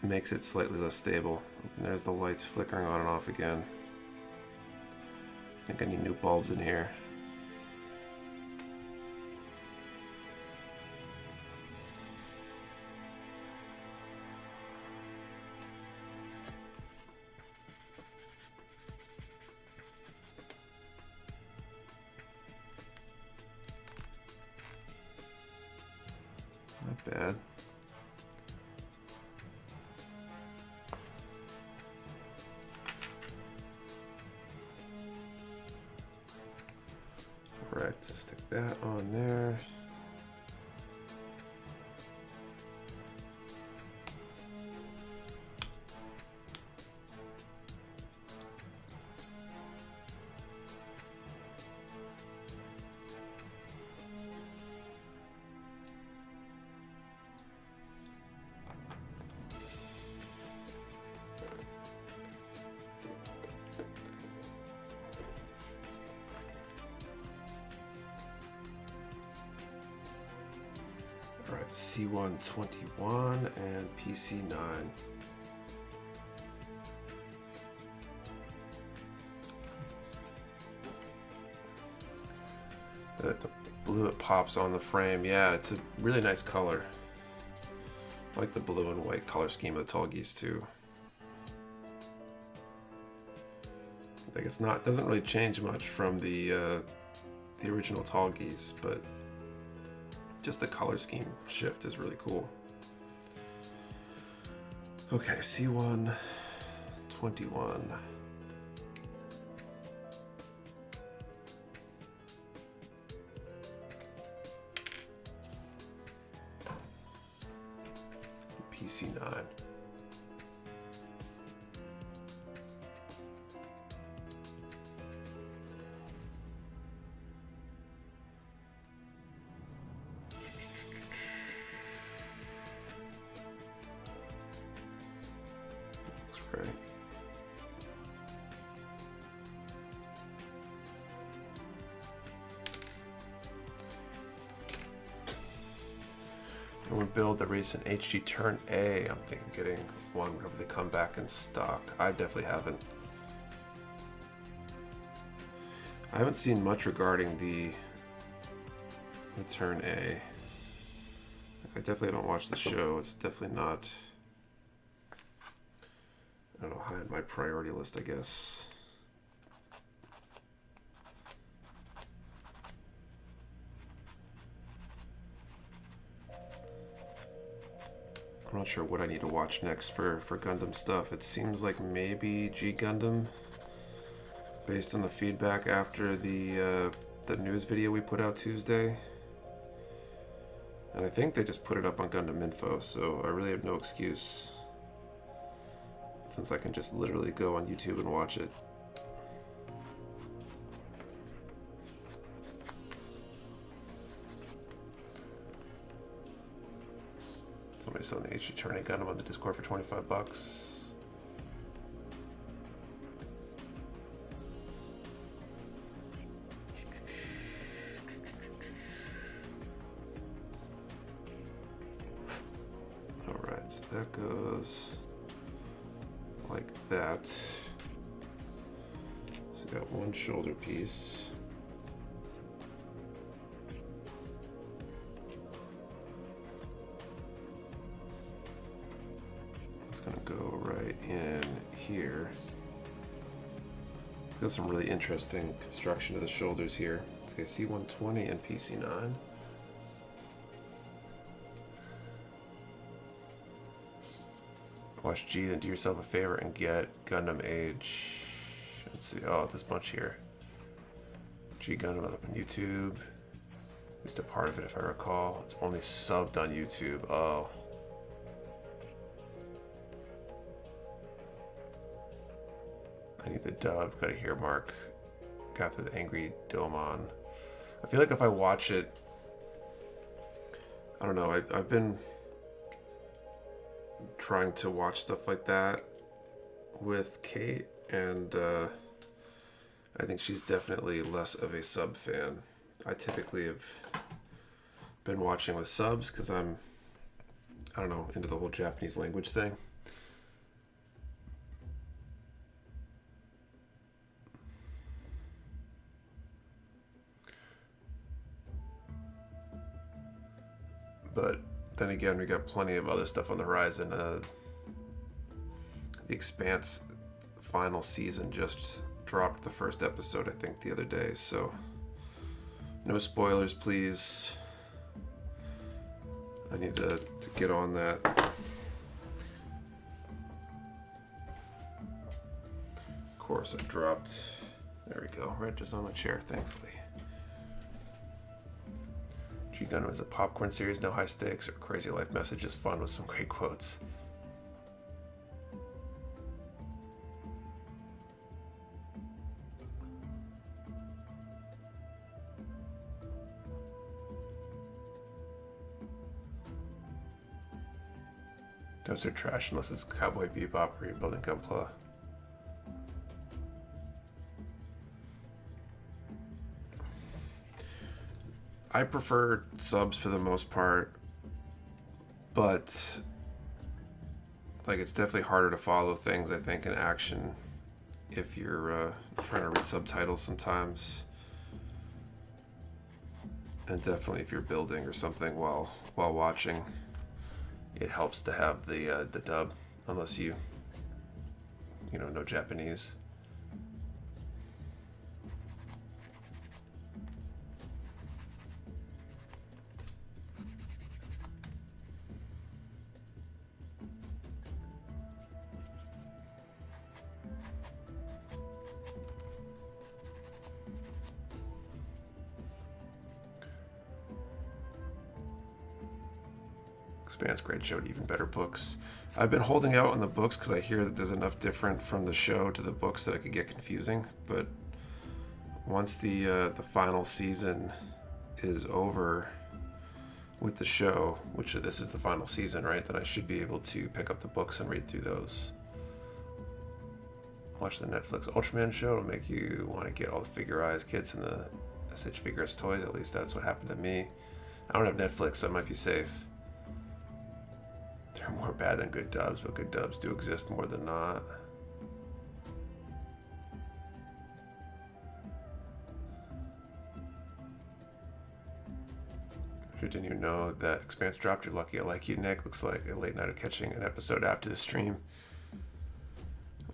makes it slightly less stable. And there's the lights flickering on and off again. I think I need new bulbs in here. Not bad. Correct, so stick that on there. Alright, C121 and PC9. The blue that pops on the frame, yeah, it's a really nice color. I like the blue and white color scheme of the tall geese too. Like it's not, doesn't really change much from the original tall geese, but just the color scheme shift is really cool. Okay, C121. PC9. Right. And we build the recent HG Turn A. I'm thinking getting one whenever they come back in stock. I definitely haven't. I haven't seen much regarding the Turn A. I definitely haven't watched the show. It's definitely not, I don't know, high on my priority list, I guess. I'm not sure what I need to watch next for Gundam stuff. It seems like maybe G Gundam, based on the feedback after the news video we put out Tuesday. And I think they just put it up on Gundam Info, so I really have no excuse, since I can just literally go on YouTube and watch it. Somebody selling the HG Turn A Gundam on the Discord for 25 bucks. Alright, so that goes like that. So got one shoulder piece. It's gonna go right in here. It's got some really interesting construction of the shoulders here. It's got C120 and PC9. Watch G, then do yourself a favor and get Gundam Age. Let's see, oh, this bunch here. G Gundam up on YouTube. At least a part of it, if I recall. It's only subbed on YouTube. Oh. I need the dub. Gotta hear Mark. Got the angry Domon. I feel like if I watch it, I don't know. I've been trying to watch stuff like that with Kate, and I think she's definitely less of a sub fan. I typically have been watching with subs because I don't know, into the whole Japanese language thing. But then again, we got plenty of other stuff on the horizon. The Expanse final season just dropped the first episode, I think, the other day. So no spoilers, please. I need to get on that. Of course, I dropped. There we go. Right just on the chair, thankfully. Gundam is a popcorn series, no high stakes or crazy life message, just fun with some great quotes. Dubs are trash unless it's Cowboy Bebop or you're building Gunpla. I prefer subs for the most part, but like it's definitely harder to follow things, I think, in action if you're trying to read subtitles sometimes, and definitely if you're building or something while watching, it helps to have the dub, unless you know Japanese. Expanse, great show to even better books. I've been holding out on the books because I hear that there's enough different from the show to the books that it could get confusing. But once the final season is over with the show, which this is the final season, right? Then I should be able to pick up the books and read through those. Watch the Netflix Ultraman show. It'll make you want to get all the Figure Eyes kits and the SH Figures toys. At least that's what happened to me. I don't have Netflix, so I might be safe. They're more bad than good dubs, but good dubs do exist more than not. If you didn't even know that Expanse dropped, you're lucky. I like you, Nick. Looks like a late night of catching an episode after the stream.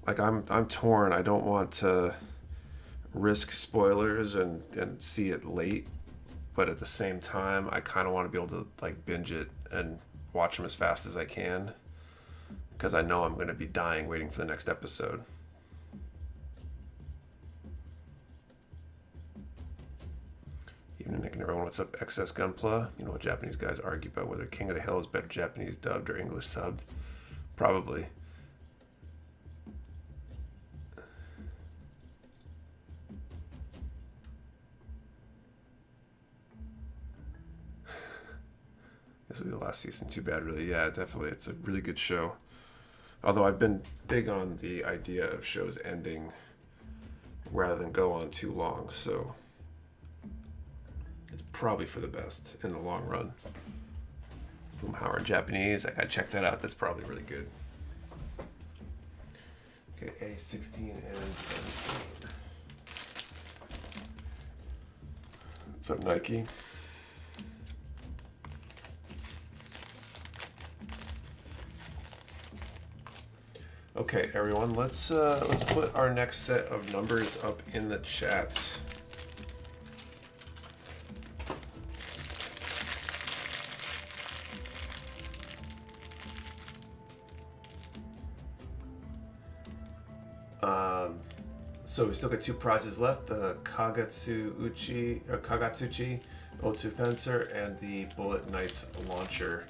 Like I'm torn. I don't want to risk spoilers and see it late, but at the same time, I kind of want to be able to like binge it and watch them as fast as I can, because I know I'm going to be dying waiting for the next episode. Evening, Nick and everyone. What's up, XS Gunpla? You know what Japanese guys argue about whether King of the Hill is better Japanese dubbed or English subbed? Probably. This will be the last season. Too bad, really. Yeah, definitely. It's a really good show. Although I've been big on the idea of shows ending rather than go on too long, so it's probably for the best in the long run. From Howard Japanese, I gotta check that out. That's probably really good. Okay, A16 and 17. What's up, Nike? Okay, everyone, let's put our next set of numbers up in the chat. So we still got two prizes left: the Kagatsuchi O2 Fencer and the Bullet Knights launcher.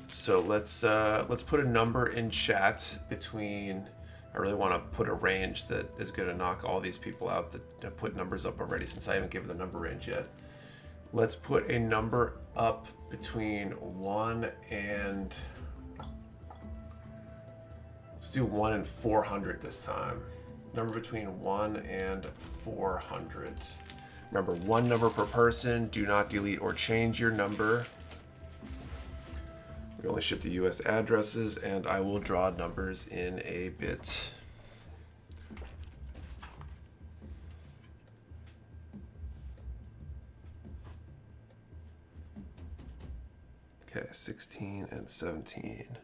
So let's put a number in chat between. I really want to put a range that is going to knock all these people out that put numbers up already, since I haven't given the number range yet. Let's put a number up between 1 and... Let's do 1 and 400 this time. Number between 1 and 400. Remember, one number per person. Do not delete or change your number. We only ship to US addresses, and I will draw numbers in a bit. Okay, 16 and 17.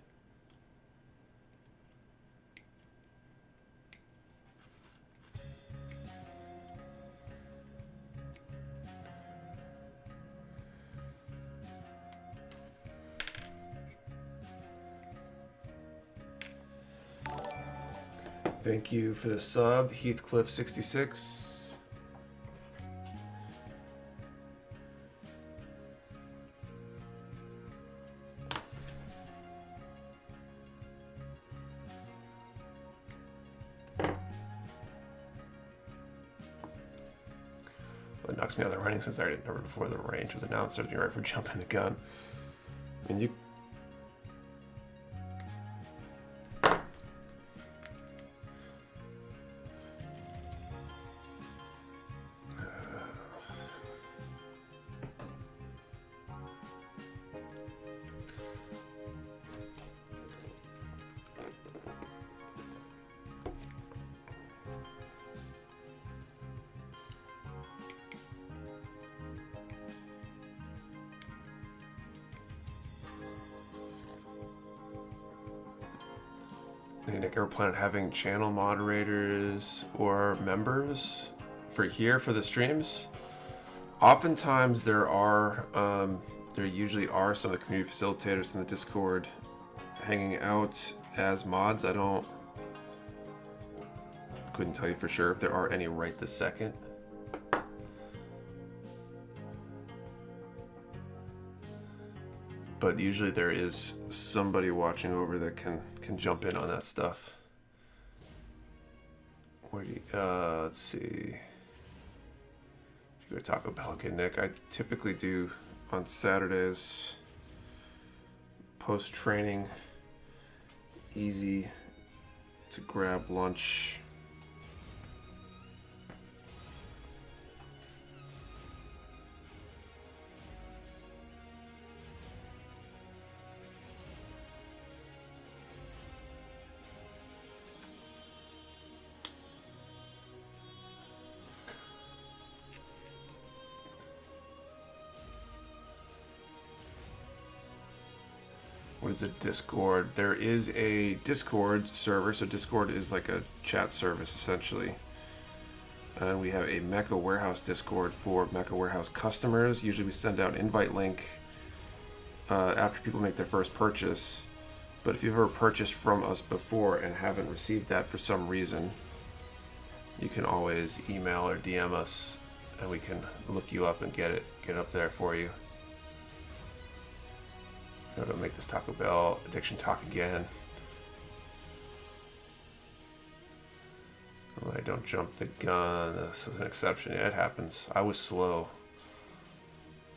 Thank you for the sub, Heathcliff66. Well, it knocks me out of the running since I already remember before the range was announced. So you're right for jumping the gun. I mean, you. Nick, ever plan on having channel moderators or members for the streams? Oftentimes there usually are some of the community facilitators in the Discord hanging out as mods. Couldn't tell you for sure if there are any right this second. But usually there is somebody watching over that can jump in on that stuff. Where do you, let's see. You go to Taco Bell again, Nick. I typically do on Saturdays, post-training, easy to grab lunch. What is the Discord? There is a Discord server, so Discord is like a chat service essentially. And we have a Mecha Warehouse Discord for Mecha Warehouse customers. Usually we send out an invite link after people make their first purchase. But if you've ever purchased from us before and haven't received that for some reason, you can always email or DM us and we can look you up and get it up there for you. I'm gonna make this Taco Bell addiction talk again. When I don't jump the gun, this was an exception. Yeah, it happens. I was slow.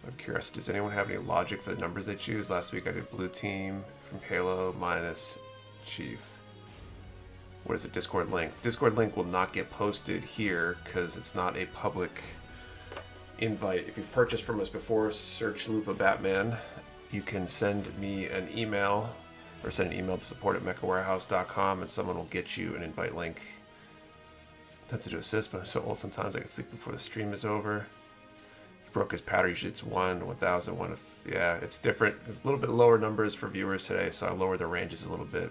I'm curious, does anyone have any logic for the numbers they choose? Last week I did blue team from Halo minus Chief. What is the Discord link? Discord link will not get posted here because it's not a public invite. If you've purchased from us before, search Lupa Batman. You can send me an email or send an email to support@mechawarehouse.com and someone will get you an invite link. I have to do assist, but I'm so old sometimes I can sleep before the stream is over. He broke his pattern. Usually it's 1 to 1,000. Yeah, it's different. There's a little bit lower numbers for viewers today, so I lowered the ranges a little bit.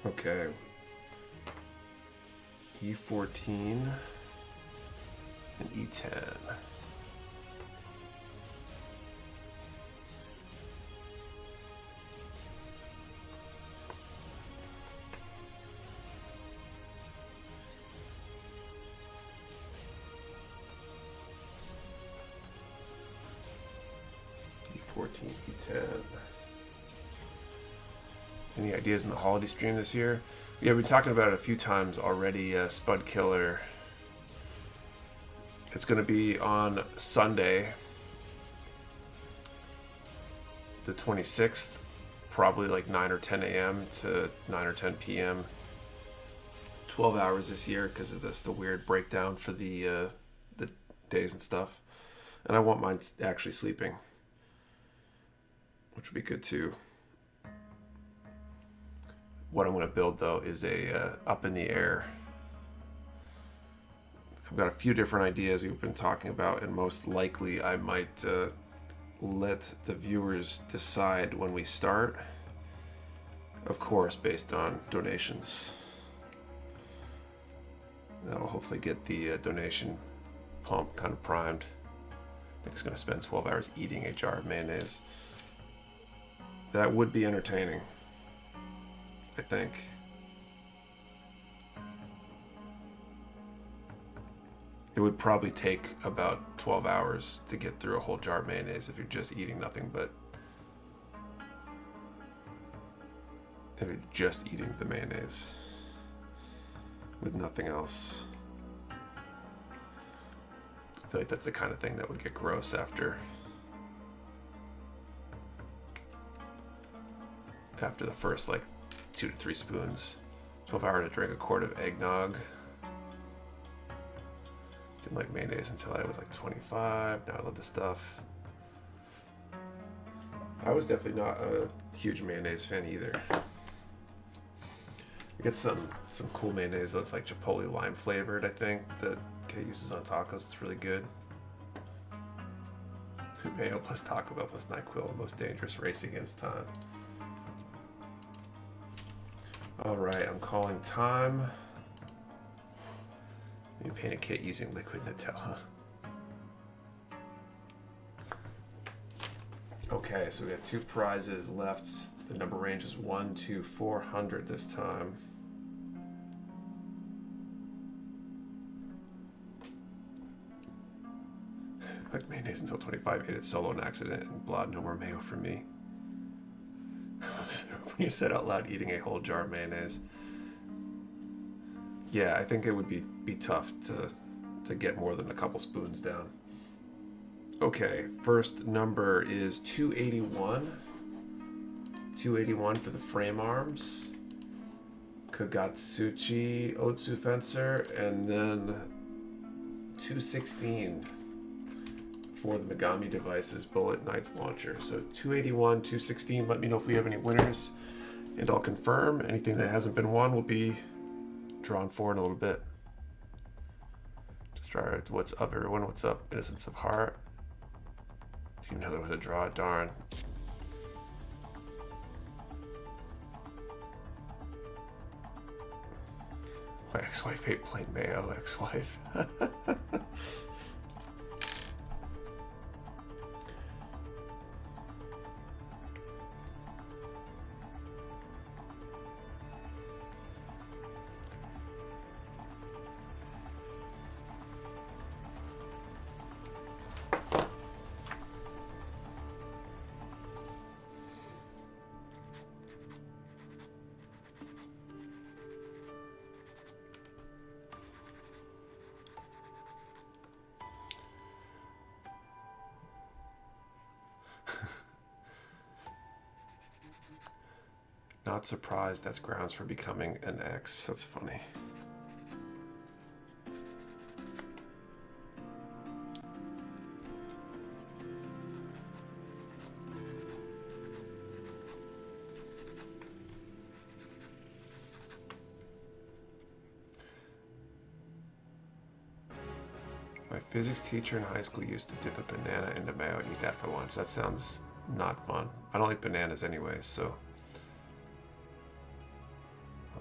Okay. E14 and E10. 14, E10. Any ideas in the holiday stream this year? Yeah, we've been talking about it a few times already. Spud Killer. It's going to be on Sunday, the 26th, probably like 9 or 10 a.m. to 9 or 10 p.m. 12 hours this year because of the weird breakdown for the days and stuff. And I want mine actually sleeping, which would be good too. What I'm going to build though is a up in the air. I've got a few different ideas we've been talking about, and most likely I might let the viewers decide when we start. Of course, based on donations. That'll hopefully get the donation pump kind of primed. Nick's going to spend 12 hours eating a jar of mayonnaise. That would be entertaining, I think. It would probably take about 12 hours to get through a whole jar of mayonnaise if you're just eating nothing but... if you're just eating the mayonnaise with nothing else. I feel like that's the kind of thing that would get gross after the first like 2 to 3 spoons. 12 hours to drink a quart of eggnog. Didn't like mayonnaise until I was like 25. Now I love the stuff. I was definitely not a huge mayonnaise fan either. We get some cool mayonnaise that's like chipotle lime flavored, I think, that Kate uses on tacos. It's really good. Mayo plus Taco Bell plus NyQuil, most dangerous race against time. Alright, I'm calling time. You paint a kit using liquid Nutella. Okay, so we have 2 prizes left. The number range is 1 to 400 this time. Like mayonnaise until 25, ate it solo on accident, and blah, no more mayo for me. When you said out loud eating a whole jar of mayonnaise. Yeah, I think it would be tough to get more than a couple spoons down. Okay, first number is 281. 281 for the frame arms. Kagatsuchi Otsu Fencer, and then 216 for the Megami Devices Bullet Knights Launcher. So 281, 216, let me know if we have any winners, and I'll confirm. Anything that hasn't been won will be drawn for in a little bit. Just try to, what's up everyone, what's up? Innocence of Heart. Didn't even know there was a draw, darn. My ex-wife ate plain mayo, ex-wife. Not surprised, that's grounds for becoming an ex. That's funny. My physics teacher in high school used to dip a banana into mayo and eat that for lunch. That sounds not fun. I don't like bananas anyway, so...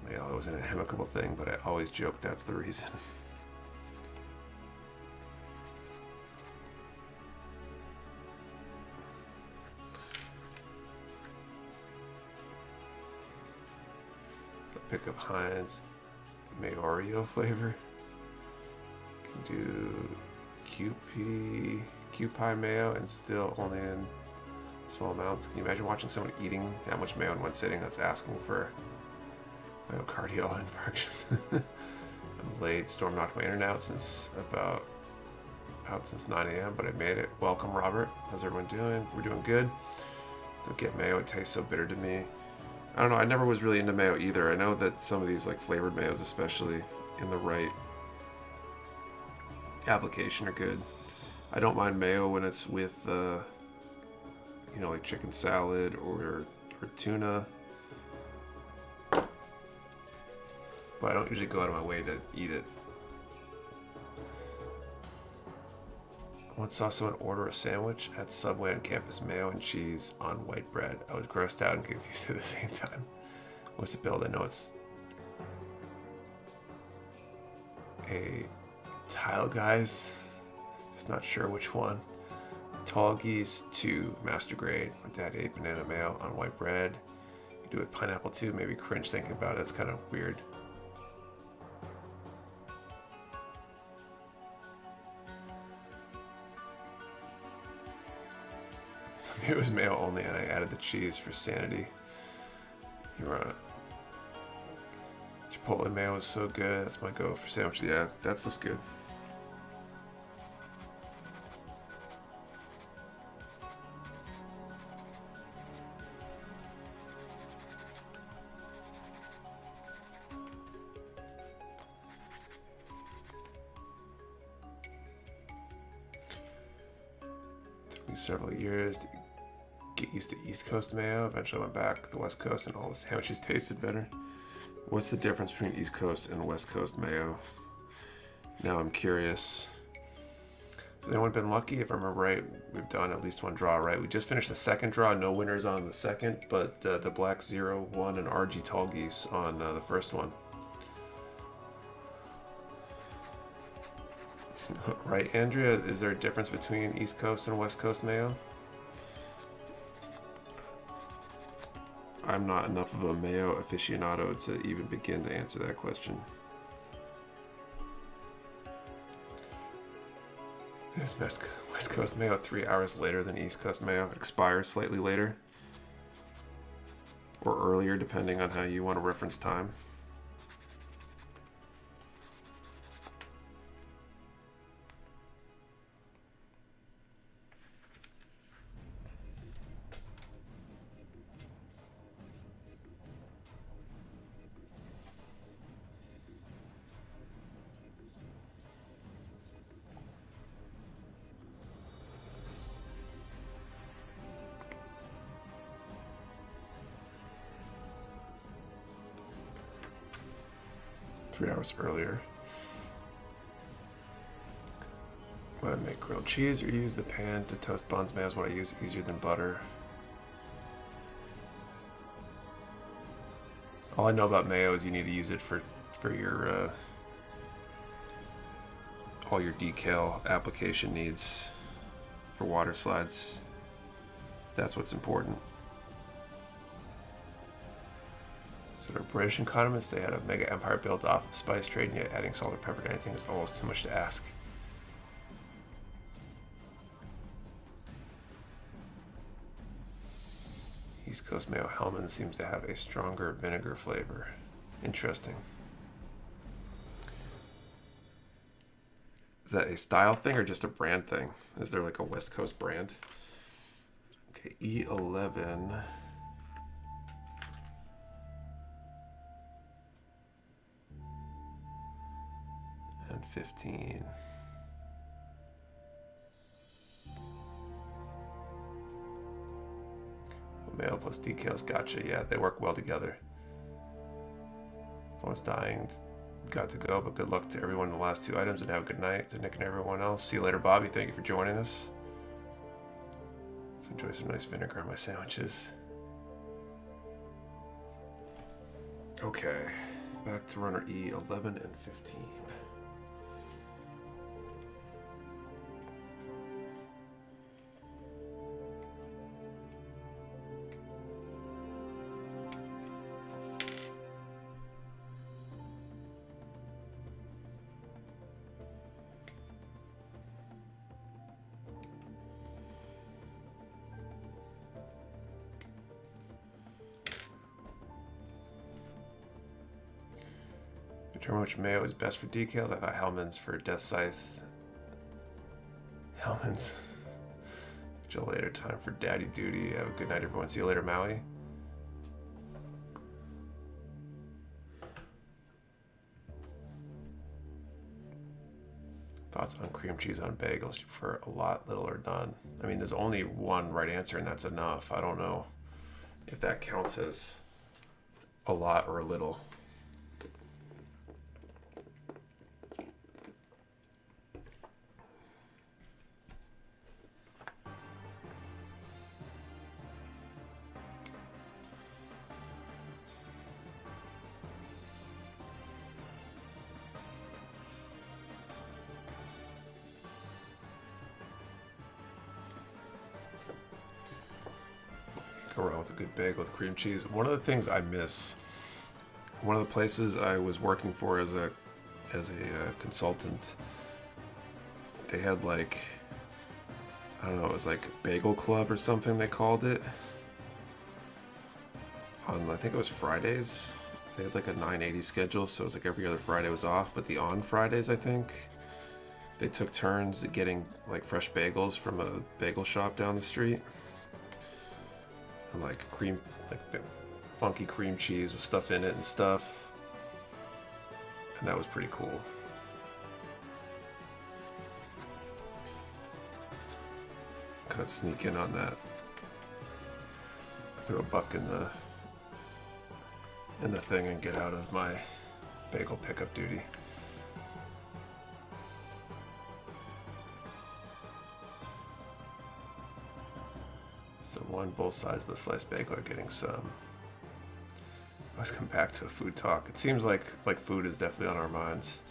it wasn't an amicable thing, but I always joke that's the reason. A pick of Heinz Mayorio flavor. Can do QP mayo and still only in small amounts. Can you imagine watching someone eating that much mayo in one sitting? That's asking for myocardial infarction. I'm late. Storm knocked my internet out since 9 a.m., but I made it. Welcome, Robert. How's everyone doing? We're doing good. Don't get mayo. It tastes so bitter to me. I don't know. I never was really into mayo either. I know that some of these like flavored mayos, especially in the right application, are good. I don't mind mayo when it's with, like chicken salad or tuna. But I don't usually go out of my way to eat it. I once saw someone order a sandwich at Subway on campus, mayo and cheese on white bread. I was grossed out and confused at the same time. What's the build? I know it's a Tile Guys. Just not sure which one. Tall Geese 2, master grade. My dad ate banana mayo on white bread. You do it with pineapple too. Maybe cringe thinking about it. It's kind of weird. It was mayo only, and I added the cheese for sanity. You were on it. Chipotle mayo is so good. That's my go for sandwich. Yeah, that stuff's good. Took me several years to get used to East Coast mayo. Eventually I went back to the West Coast and all the sandwiches tasted better. What's the difference between East Coast and West Coast mayo? Now I'm curious. Has anyone been lucky? If I remember right, we've done at least one draw, right? We just finished the second draw. No winners on the second, but the Black 0 won an RG Tall Geese on the first one. Right, Andrea? Is there a difference between East Coast and West Coast mayo? I'm not enough of a mayo aficionado to even begin to answer that question. Is West Coast mayo 3 hours later than East Coast mayo? It expires slightly later or earlier, depending on how you want to reference time. Earlier. When I make grilled cheese or use the pan to toast buns, mayo is what I use, easier than butter. All I know about mayo is you need to use it for your all your decal application needs for water slides. That's what's important. So they're British and condiments. They had a mega empire built off of spice trade, and yet adding salt or pepper to anything is almost too much to ask. East Coast mayo Hellman seems to have a stronger vinegar flavor. Interesting. Is that a style thing or just a brand thing? Is there like a West Coast brand? Okay, E11. And 15. Mayo plus decals, gotcha. Yeah, they work well together. Phone's dying, got to go, but good luck to everyone in the last two items and have a good night to Nick and everyone else. See you later, Bobby. Thank you for joining us. Let's enjoy some nice vinegar on my sandwiches. Okay, back to runner E11 and 15. Determine which mayo is best for decals. I thought Hellman's for Death Scythe. Hellman's. Till later, time for daddy duty. Have a good night, everyone. See you later, Maui. Thoughts on cream cheese on bagels? You prefer a lot, little, or none? I mean, there's only one right answer, and that's enough. I don't know if that counts as a lot or a little. Go around with a good bagel with cream cheese. One of the things I miss, one of the places I was working for as a consultant, they had like, I don't know, it was like Bagel Club or something they called it. On, I think it was Fridays. They had like a 980 schedule, so it was like every other Friday was off, but the on Fridays, I think, they took turns at getting like fresh bagels from a bagel shop down the street. And like cream, like funky cream cheese with stuff in it and stuff. And that was pretty cool. Cause I'd sneak in on that. Throw a buck in the thing and get out of my bagel pickup duty. So one, both sides of the sliced bagel are getting some. I always come back to a food talk. It seems like food is definitely on our minds.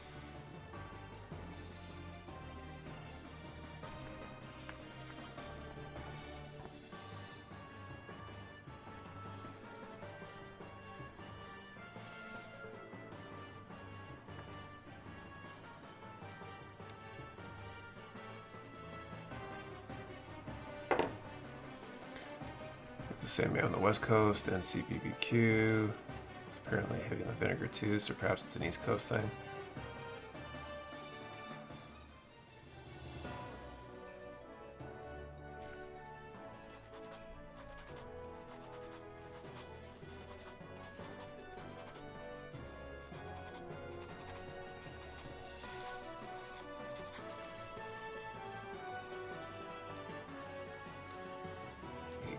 The same mayo on the West Coast, NCBBQ. It's apparently heavy on the vinegar too, so perhaps it's an East Coast thing.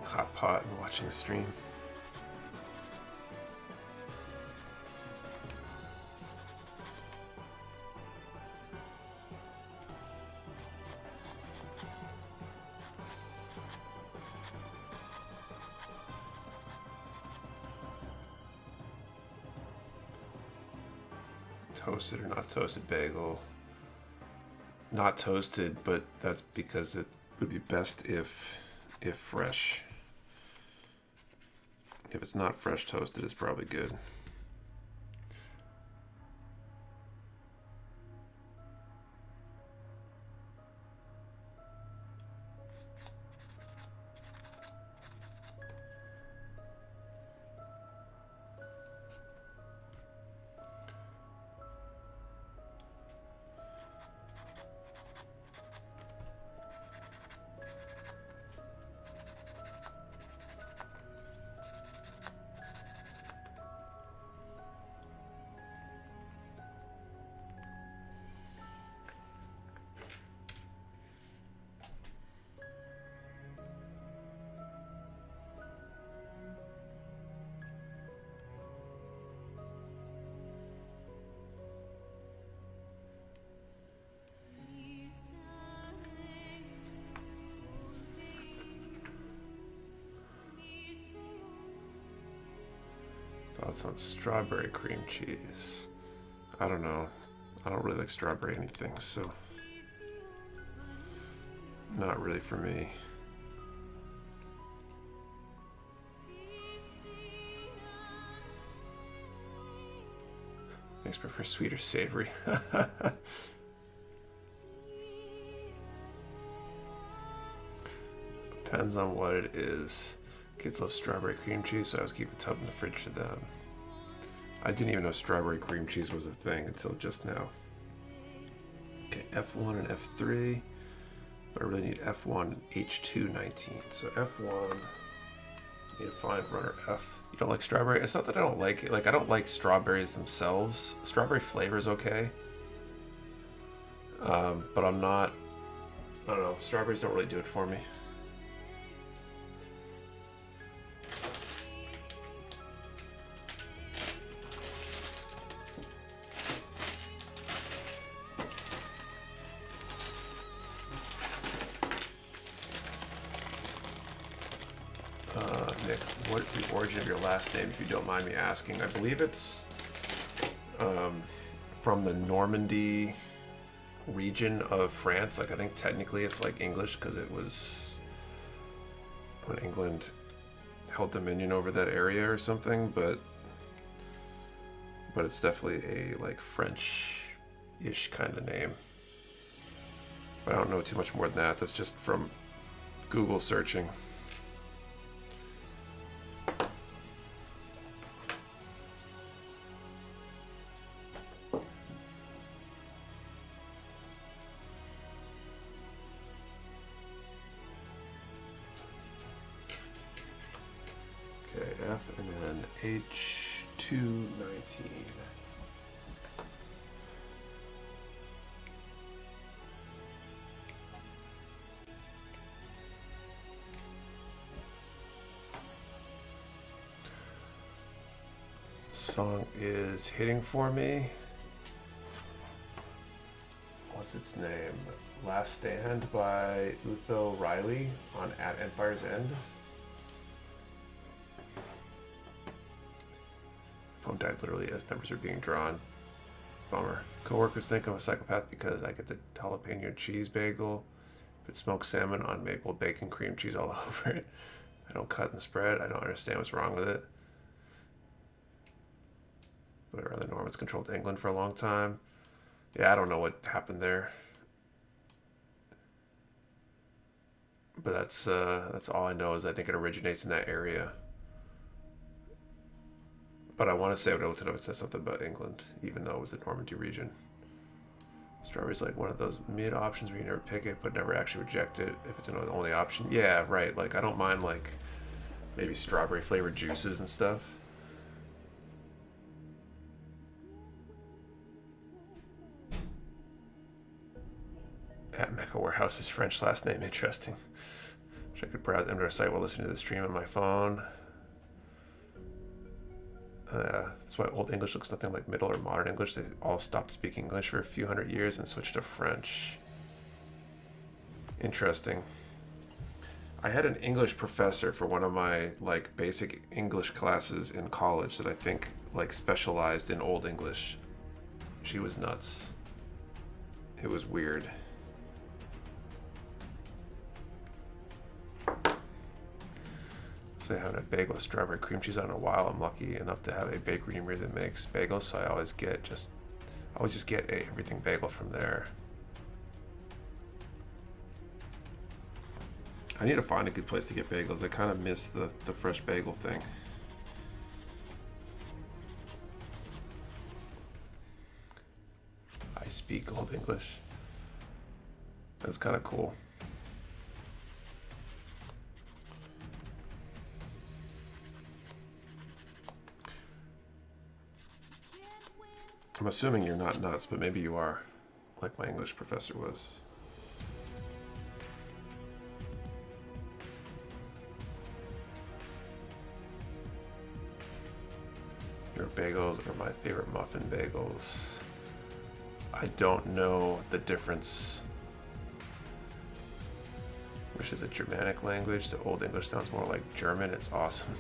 Hot pot and watching the stream. Toasted or not toasted bagel? Not toasted, but that's because it would be best if fresh. If it's not fresh toasted, it's probably good. Thoughts on strawberry cream cheese? I don't know. I don't really like strawberry anything, so not really for me. Makes prefer sweet or savory. Depends on what it is. Kids love strawberry cream cheese, so I always keep a tub in the fridge for them. I didn't even know strawberry cream cheese was a thing until just now. Okay, F1 and F3. But I really need F1 H219. So F1, need to find runner F. You don't like strawberry? It's not that I don't like it. Like, I don't like strawberries themselves. Strawberry flavor is okay. But I'm not, I don't know, strawberries don't really do it for me. Nick, what is the origin of your last name, if you don't mind me asking? I believe it's from the Normandy region of France. Like, I think technically it's like English because it was when England held dominion over that area or something, but it's definitely a like French-ish kind of name. But I don't know too much more than that. That's just from Google searching. F and then H219. Song is Hitting For Me. What's its name? Last Stand by Utho Riley on At Empire's End. Phone died literally as numbers are being drawn. Bummer. Coworkers think I'm a psychopath because I get the jalapeno cheese bagel, but smoked salmon on maple bacon cream cheese all over it. I don't cut and spread. I don't understand what's wrong with it. But the Normans controlled England for a long time. Yeah, I don't know what happened there. But that's all I know is I think it originates in that area. But I want to say when I looked it up, it says something about England, even though it was the Normandy region. Strawberry's like one of those mid options where you never pick it, but never actually reject it if it's an only option. Yeah, right. Like, I don't mind, like, maybe strawberry flavored juices and stuff. At Mecha Warehouse is French last name. Interesting. Wish I could browse under a site while listening to the stream on my phone. That's why Old English looks nothing like Middle or Modern English. They all stopped speaking English for a few hundred years and switched to French. Interesting. I had an English professor for one of my like basic English classes in college that I think like specialized in Old English. She was nuts. It was weird. So I haven't had bagel with strawberry cream cheese on in a while. I'm lucky enough to have a bakery near me that makes bagels, so I always just get a everything bagel from there. I need to find a good place to get bagels. I kind of miss the fresh bagel thing. I speak Old English. That's kind of cool. I'm assuming you're not nuts, but maybe you are, like my English professor was. Your bagels are my favorite muffin bagels. I don't know the difference. Which is a Germanic language. The Old English sounds more like German. It's awesome.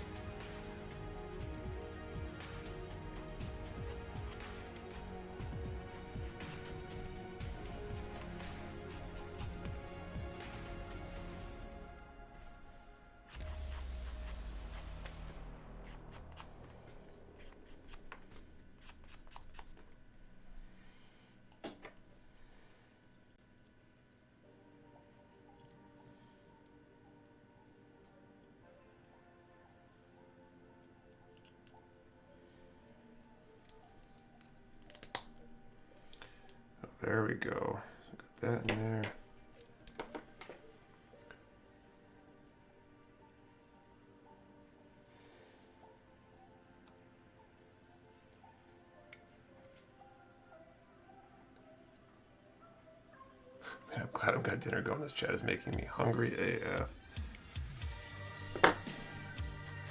There we go. Got that in there. Man, I'm glad I've got dinner going. This chat is making me hungry AF.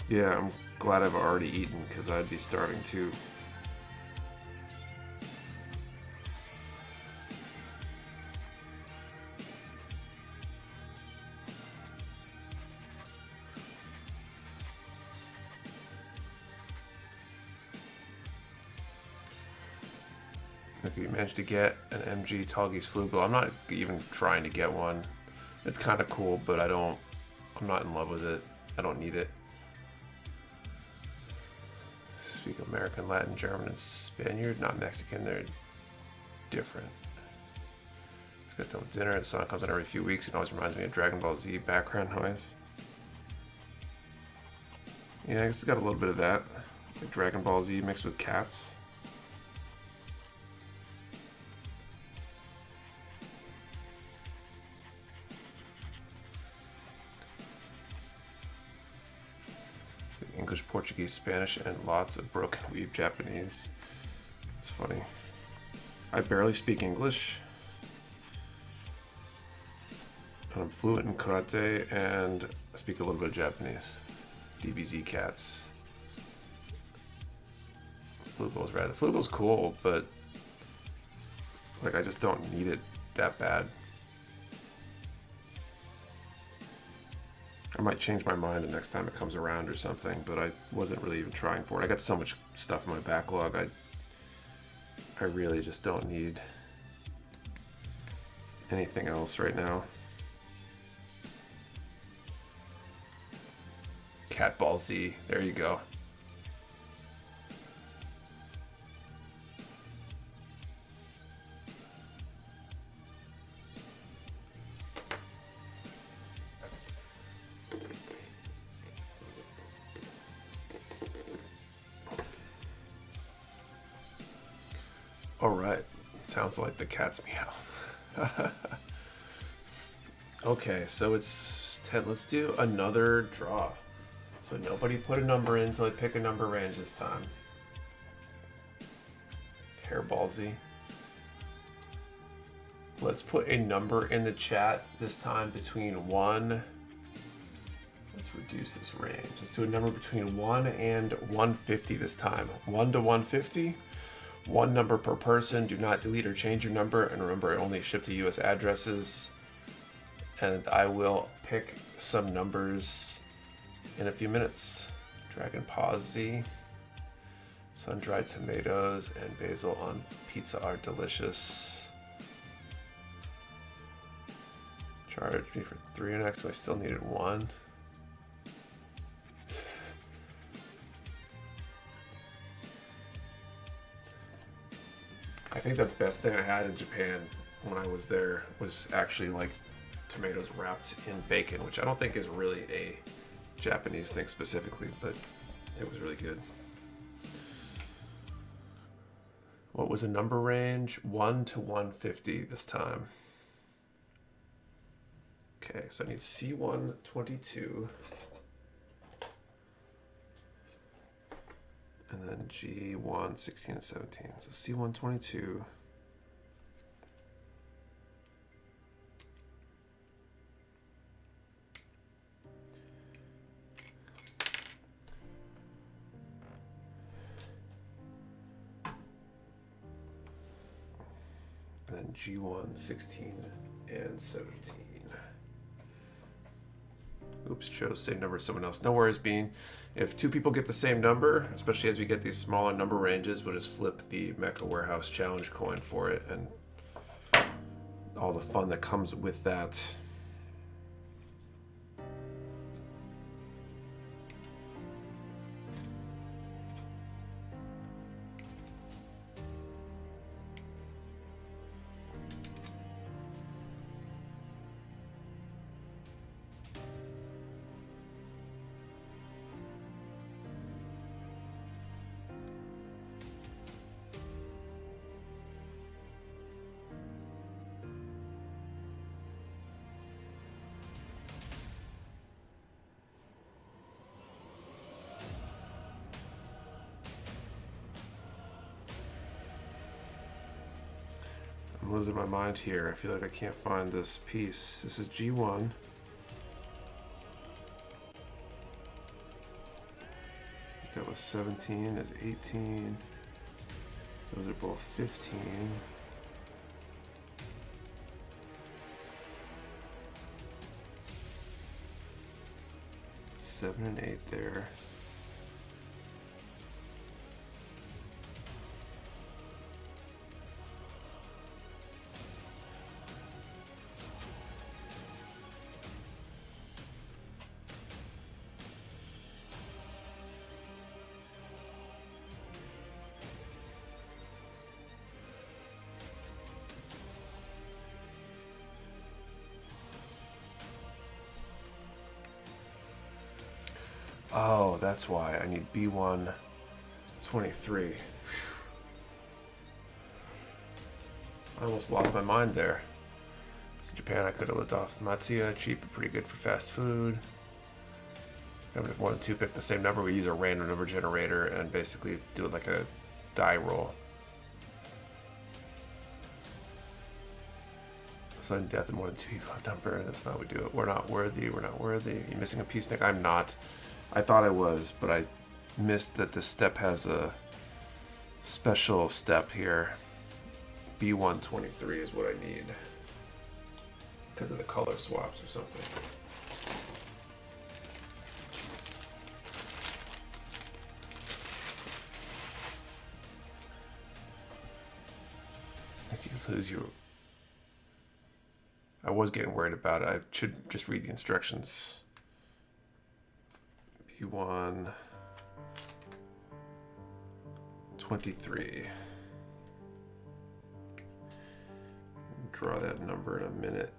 Yeah, I'm glad I've already eaten because I'd be starving too. If you managed to get an MG Talgie's Flugel, I'm not even trying to get one. It's kind of cool, but I'm not in love with it. I don't need it. Speak American, Latin, German, and Spaniard, not Mexican. They're different. Let's get to dinner. The song comes on every few weeks. It always reminds me of Dragon Ball Z background noise. Yeah, I guess it's got a little bit of that. Like Dragon Ball Z mixed with cats. English, Portuguese, Spanish, and lots of broken weeb Japanese. It's funny. I barely speak English. I'm fluent in karate and I speak a little bit of Japanese. DBZ cats. Flugel's rad. The Flugel's cool, but like I just don't need it that bad. I might change my mind the next time it comes around or something, but I wasn't really even trying for it. I got so much stuff in my backlog, I really just don't need anything else right now. Cat Ball Z, there you go. All right, sounds like the cat's meow. Okay, so it's 10. Let's do another draw. So nobody put a number in until I pick a number range this time. Hairballsy. Let's put a number in the chat this time between 1. Let's reduce this range. Let's do a number between 1 and 150 this time. 1 to 150. One number per person. Do not delete or change your number. And remember, I only ship to US addresses. And I will pick some numbers in a few minutes. Dragon Paw Z. Sun-dried tomatoes and basil on pizza are delicious. Charge me for 3 next, so I still needed 1. I think the best thing I had in Japan when I was there was actually like tomatoes wrapped in bacon, which I don't think is really a Japanese thing specifically, but it was really good. What was the number range? 1 to 150 this time. Okay, so I need C122. And then G1, 16, and 17. So C122. And then G1, 16, and 17. Oops, chose same number as someone else. No worries, Bean. If 2 people get the same number, especially as we get these smaller number ranges, we'll just flip the Mecha Warehouse challenge coin for it and all the fun that comes with that. I'm losing my mind here. I feel like I can't find this piece. This is G1. That was 17 is 18. Those are both 15. Seven and 8 there. Oh, that's why I need B1 23. I almost lost my mind there. In Japan, I could have lived off Matsuya, cheap and pretty good for fast food. If more than two pick the same number, we use a random number generator and basically do it like a die roll. Sudden death and more than 2 number. That's not how we do it. We're not worthy. We're not worthy. You're missing a piece, Nick. I'm not. I thought I was, but I missed that this step has a special step here. B123 is what I need. Because of the color swaps or something. If you lose your... I was getting worried about it. I should just read the instructions. B1 23. Draw that number in a minute.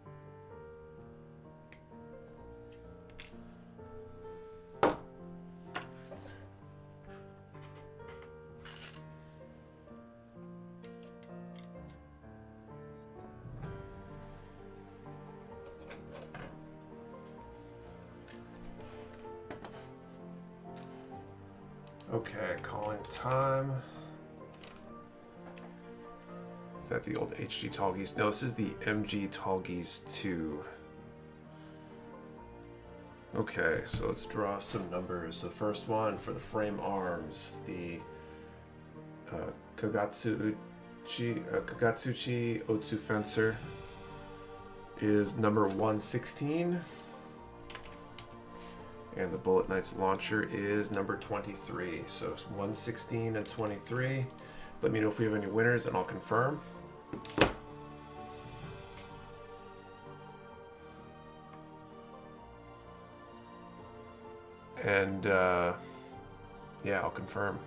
Okay, calling time. Is that the old HG Tallgeese? No, this is the MG Tallgeese 2. Okay, so let's draw some numbers. The first one for the frame arms, the Kagatsuchi Otsu Fencer is number 116. And the Bullet Knights launcher is number 23. So it's 116 and 23. Let me know if we have any winners and I'll confirm. And yeah, I'll confirm.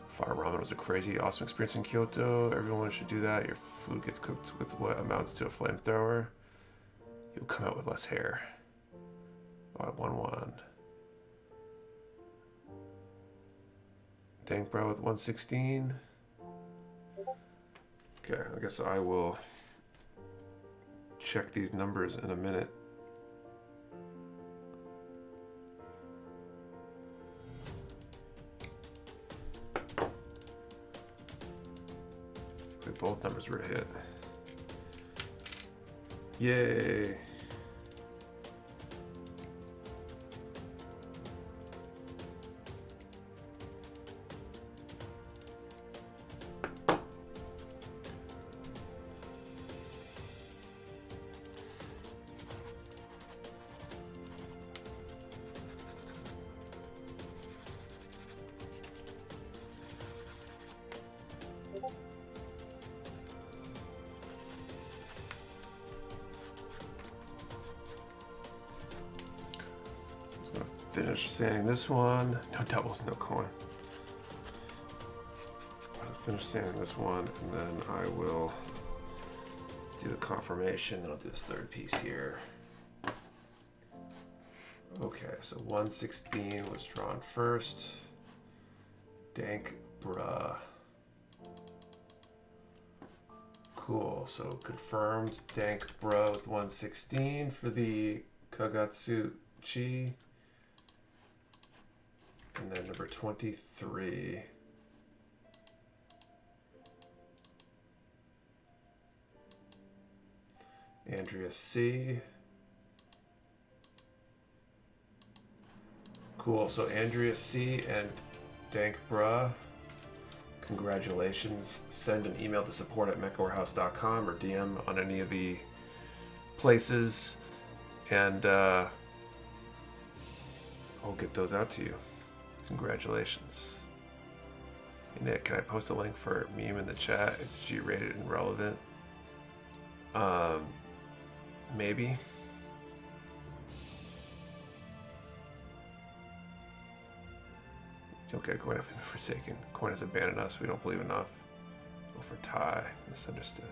Fire ramen was a crazy, awesome experience in Kyoto. Everyone should do that. Your food gets cooked with what amounts to a flamethrower. You'll come out with less hair. 1-1. Dank bro with 116. Okay, I guess I will check these numbers in a minute. Both numbers were a hit. Yay! Finish sanding this one. No doubles, no coin. I'll finish sanding this one, and then I will do the confirmation. Then I'll do this third piece here. Okay, so 116 was drawn first. Dank bruh. Cool, so confirmed Dank bruh with 116 for the Kagatsuchi. And then number 23. Andrea C. Cool. So Andrea C. and Dank Bruh, congratulations. Send an email to support@mechawarehouse.com or DM on any of the places, and I'll get those out to you. Congratulations. Hey Nick, can I post a link for a meme in the chat? It's G-rated and relevant. Maybe. Okay, Coin has been forsaken. Coin has abandoned us. We don't believe enough. Go for Ty. Misunderstood.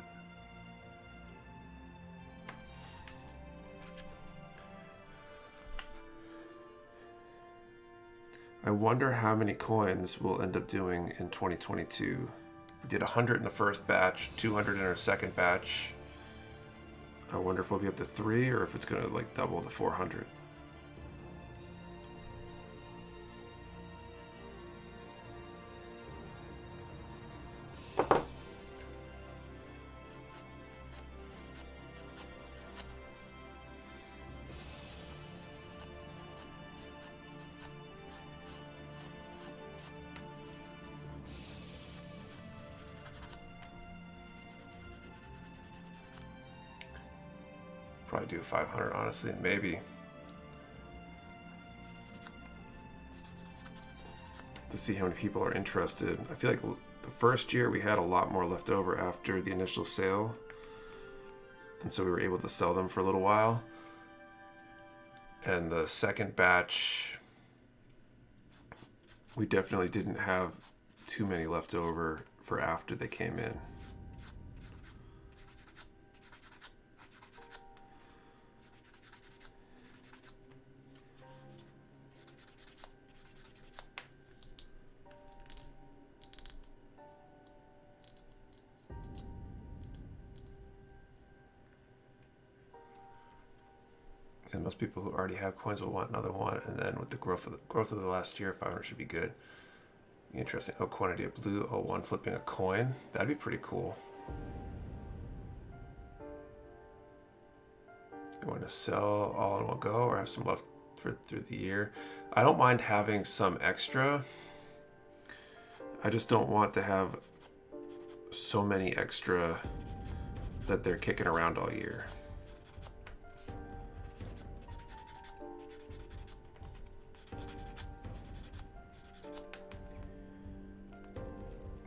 I wonder how many coins we'll end up doing in 2022. We did 100 in the first batch, 200 in our second batch. I wonder if we'll be up to 3 or if it's gonna like double to 400. Probably do 500, honestly, maybe. To see how many people are interested. I feel like the first year we had a lot more left over after the initial sale, and so we were able to sell them for a little while. And the second batch, we definitely didn't have too many left over for after they came in. And most people who already have coins will want another one, and then with the growth of the last year, 500 should be good. Interesting. Oh, quantity of blue. Oh, one flipping a coin. That'd be pretty cool. You want to sell all in one go, or have some left through the year? I don't mind having some extra. I just don't want to have so many extra that they're kicking around all year.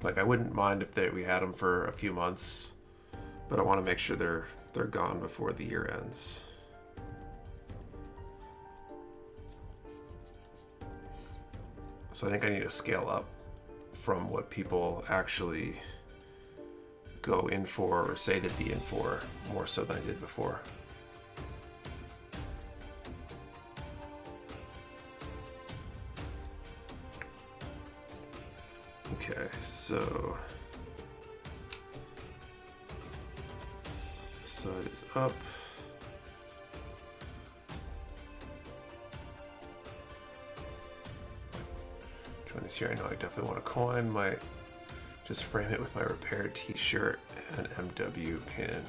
Like, I wouldn't mind if we had them for a few months, but I want to make sure they're gone before the year ends. So I think I need to scale up from what people actually go in for or say to be in for, more so than I did before. Okay, so this side is up. Trying this here, I know I definitely want a coin. Might just frame it with my repaired t-shirt and MW pin.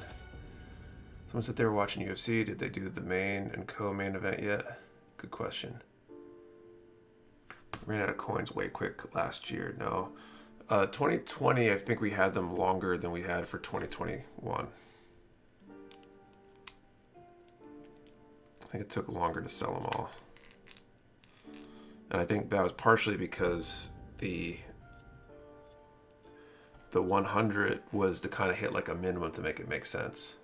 Someone said they were watching UFC. Did they do the main and co-main event yet? Good question. Ran out of coins way quick last year. No. 2020, I think we had them longer than we had for 2021. I think it took longer to sell them all. And I think that was partially because the 100 was to kind of hit like a minimum to make it make sense.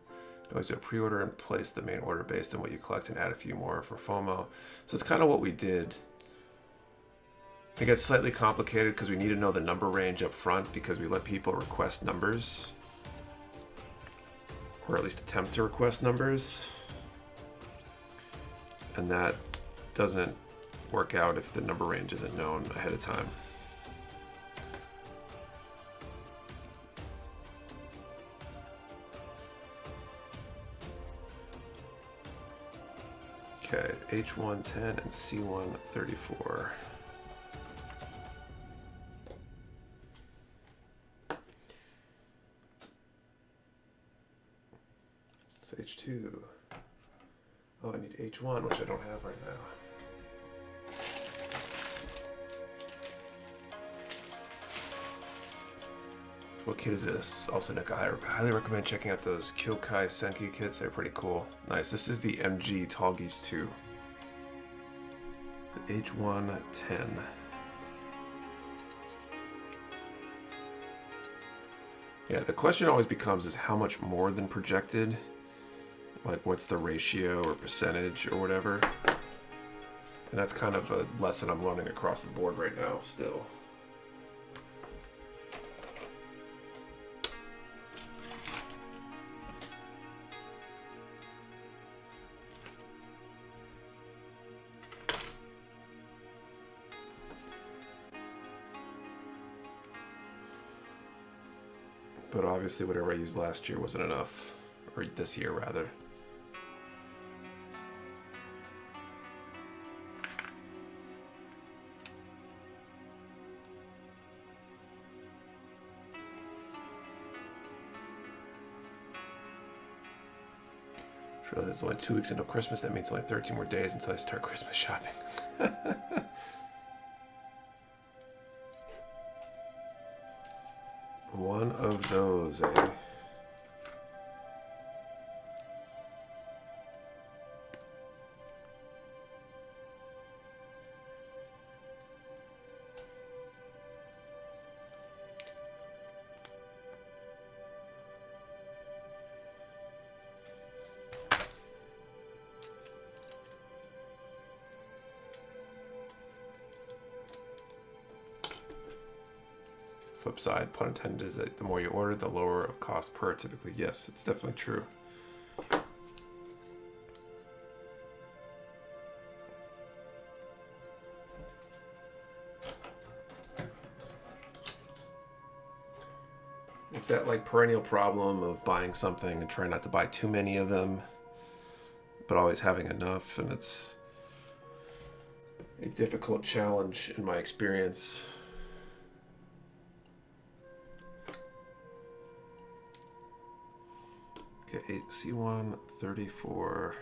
You always do a pre-order and place the main order based on what you collect and add a few more for FOMO. So it's kind of what we did. It gets slightly complicated because we need to know the number range up front because we let people request numbers, or at least attempt to request numbers, and that doesn't work out if the number range isn't known ahead of time. Okay, H110 and C134. It's H2. Oh, I need H1, which I don't have right now. What kit is this? Also, Nick, I highly recommend checking out those Kyokai Senki kits. They're pretty cool. Nice. This is the MG Tall Geese 2. So H110. Yeah, the question always becomes is how much more than projected? Like, what's the ratio or percentage or whatever? And that's kind of a lesson I'm learning across the board right now still. But obviously whatever I used last year wasn't enough, or this year rather. Surely it's only 2 weeks until Christmas, that means only 13 more days until I start Christmas shopping. One of those, eh? Flip side, pun intended, is that the more you order, the lower of cost per typically. Yes, it's definitely true. It's that like perennial problem of buying something and trying not to buy too many of them, but always having enough, and it's a difficult challenge in my experience. Okay, C1 34.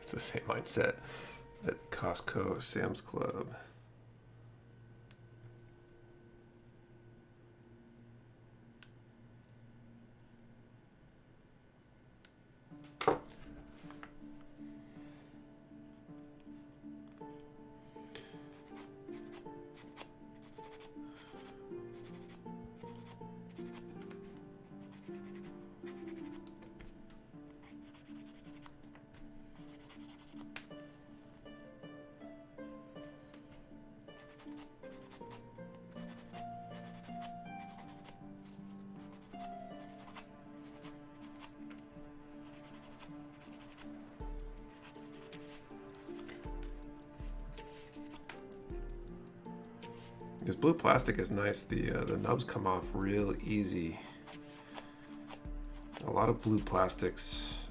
It's the same mindset at Costco, Sam's Club. This blue plastic is nice. The nubs come off real easy. A lot of blue plastics,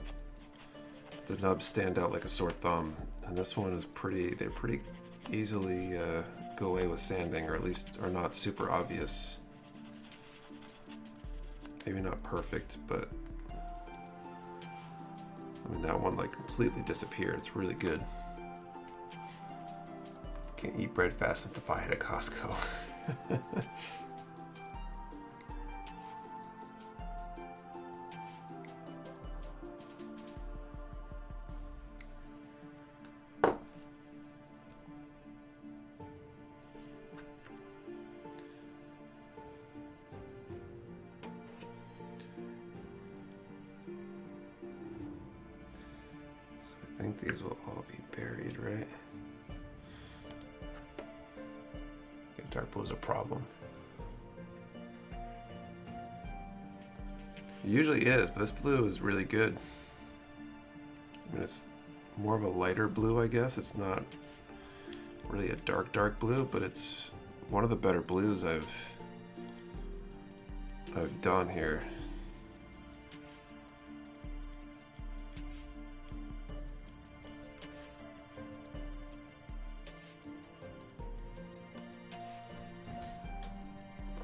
the nubs stand out like a sore thumb, and this one is pretty. They pretty easily go away with sanding, or at least are not super obvious. Maybe not perfect, but I mean that one like completely disappeared. It's really good. Can't eat bread fast enough to buy it at Costco. So I think these will all be buried, right? Dark blue is a problem. It usually is, but this blue is really good. I mean, it's more of a lighter blue, I guess. It's not really a dark blue, but it's one of the better blues I've done here.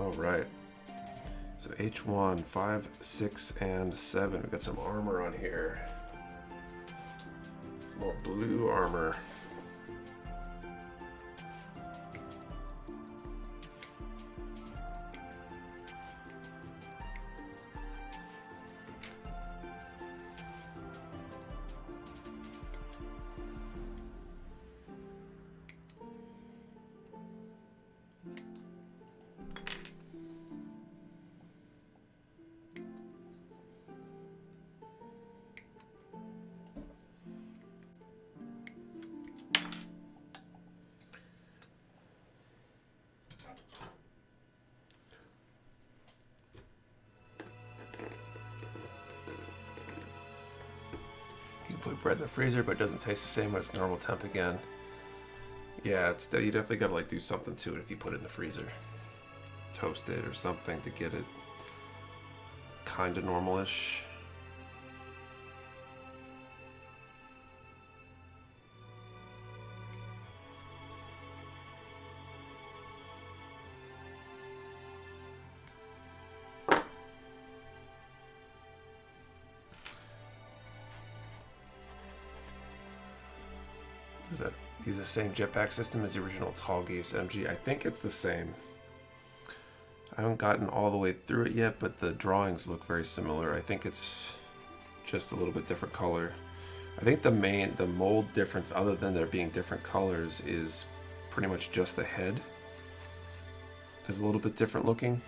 All right. So H1, 5, 6, and 7. We've got some armor on here. Some more blue armor. You can put bread in the freezer, but it doesn't taste the same when it's normal temp again. Yeah, you definitely gotta like do something to it if you put it in the freezer. Toast it or something to get it kind of normal-ish. Does that use the same jetpack system as the original Tall Geese MG? I think it's the same. I haven't gotten all the way through it yet, but the drawings look very similar. I think it's just a little bit different color. I think the mold difference, other than there being different colors, is pretty much just the head is a little bit different looking.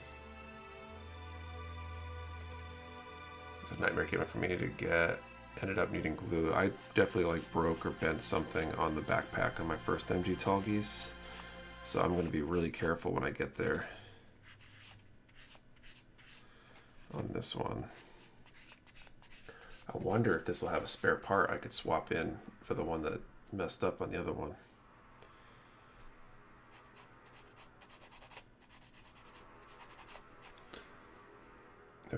It's a nightmare game for me to get. Ended up needing glue. I definitely like broke or bent something on the backpack on my first MG Tall Geese, so I'm going to be really careful when I get there on this one. I wonder if this will have a spare part I could swap in for the one that messed up on the other one.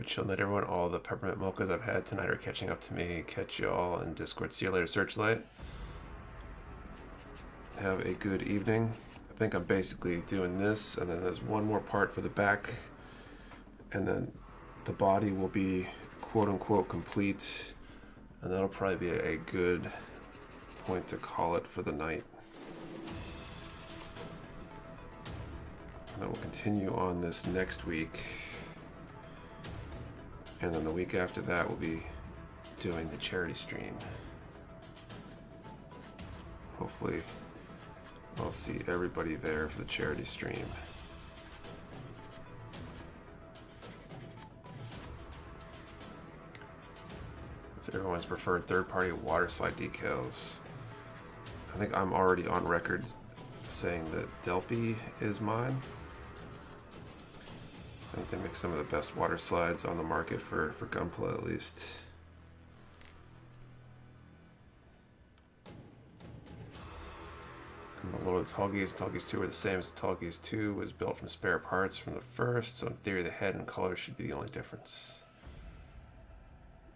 Chill night, everyone. All the peppermint mochas I've had tonight are catching up to me. Catch you all in Discord. See you later, Searchlight. Have a good evening. I think I'm basically doing this, and then there's one more part for the back, and then the body will be quote-unquote complete, and that'll probably be a good point to call it for the night. And then we'll continue on this next week. And then the week after that, we'll be doing the charity stream. Hopefully, I'll see everybody there for the charity stream. So everyone's preferred third-party water slide decals. I think I'm already on record saying that Delpy is mine. I think they make some of the best water slides on the market for Gunpla, at least. And a lot of the Tall Geese 2 are the same as the Tall Geese 2, was built from spare parts from the first, so in theory the head and color should be the only difference.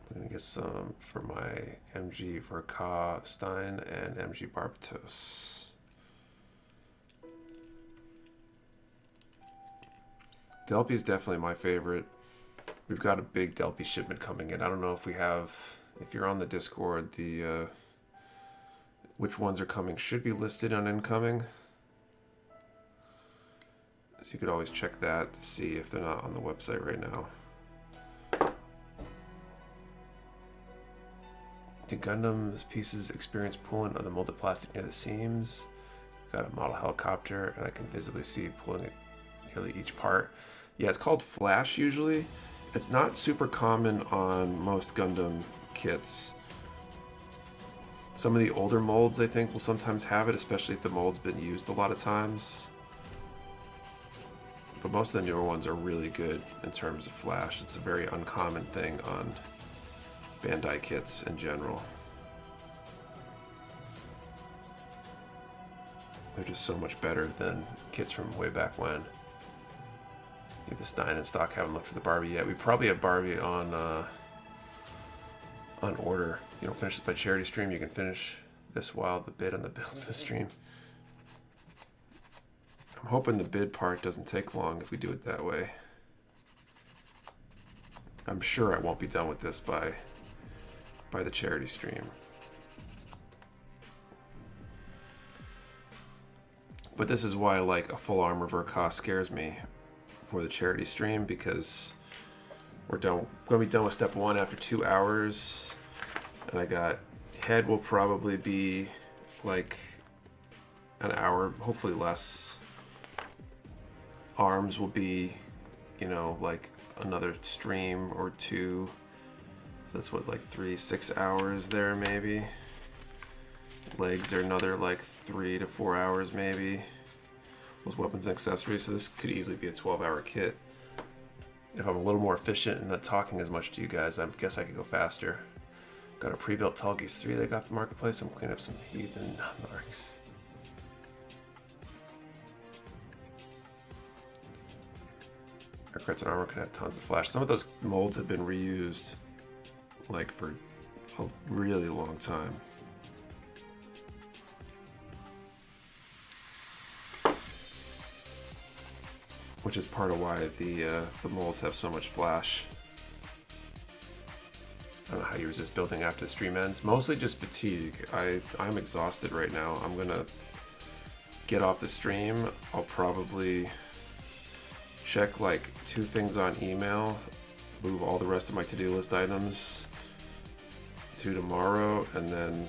I'm gonna get some for my MG Verka Stein and MG Barbatos. Delpy is definitely my favorite. We've got a big Delpy shipment coming in. I don't know if we have, if you're on the Discord, the which ones are coming should be listed on incoming. So you could always check that to see if they're not on the website right now. The Gundam's pieces experience pulling on the molded plastic near the seams. Got a model helicopter, and I can visibly see pulling it nearly each part. Yeah, it's called Flash usually. It's not super common on most Gundam kits. Some of the older molds, I think, will sometimes have it, especially if the mold's been used a lot of times. But most of the newer ones are really good in terms of Flash. It's a very uncommon thing on Bandai kits in general. They're just so much better than kits from way back when. The Stein in stock, haven't looked for the Barbie yet. We probably have Barbie on order. You don't finish this by charity stream, you can finish this while the bid on the build for the stream. I'm hoping the bid part doesn't take long if we do it that way. I'm sure I won't be done with this by the charity stream. But this is why like a full arm revert cost scares me for the charity stream, because we're going to be done with step 1 after 2 hours. And I got head will probably be like an hour, hopefully less. Arms will be, you know, like another stream or 2. So that's what, like 6 hours there maybe. Legs are another like 3 to 4 hours maybe. Those weapons and accessories, so this could easily be a 12-hour kit. If I'm a little more efficient and not talking as much to you guys, I guess I could go faster. Got a pre-built Tallgeese 3 that I got off the marketplace. I'm cleaning up some heathen marks. Aircraft and armor could have tons of flash. Some of those molds have been reused like for a really long time. Which is part of why the molds have so much flash. I don't know how you resist building after the stream ends. Mostly just fatigue. I'm exhausted right now. I'm gonna get off the stream. I'll probably check like 2 things on email, move all the rest of my to-do list items to tomorrow, and then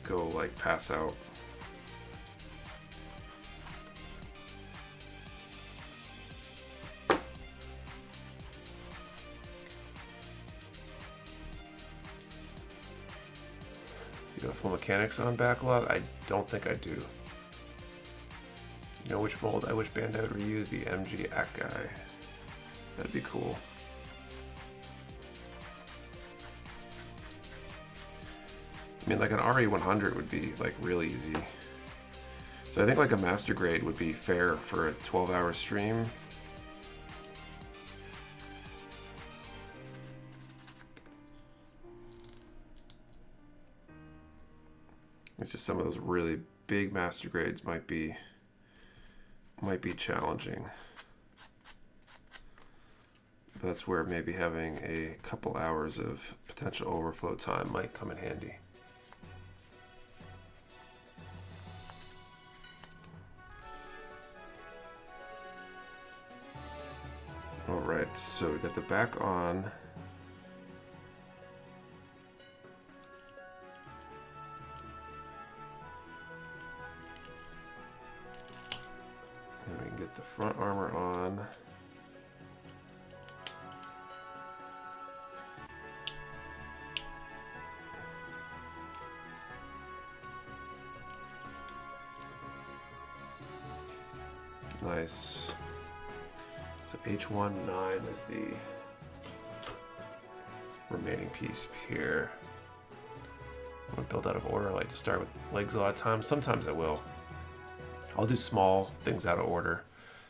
go like pass out. You have full mechanics on backlog? I don't think I do. You know which mold I wish Bandai would reuse? The MG Akai. That'd be cool. I mean, like an RE100 would be like really easy. So I think like a master grade would be fair for a 12-hour stream. It's just some of those really big master grades might be challenging. That's where maybe having a couple hours of potential overflow time might come in handy. All right, so we got the back on. And we can get the front armor on. Nice. So H19 is the remaining piece here. I'm gonna build out of order. I like to start with legs a lot of times. Sometimes I will. I'll do small things out of order.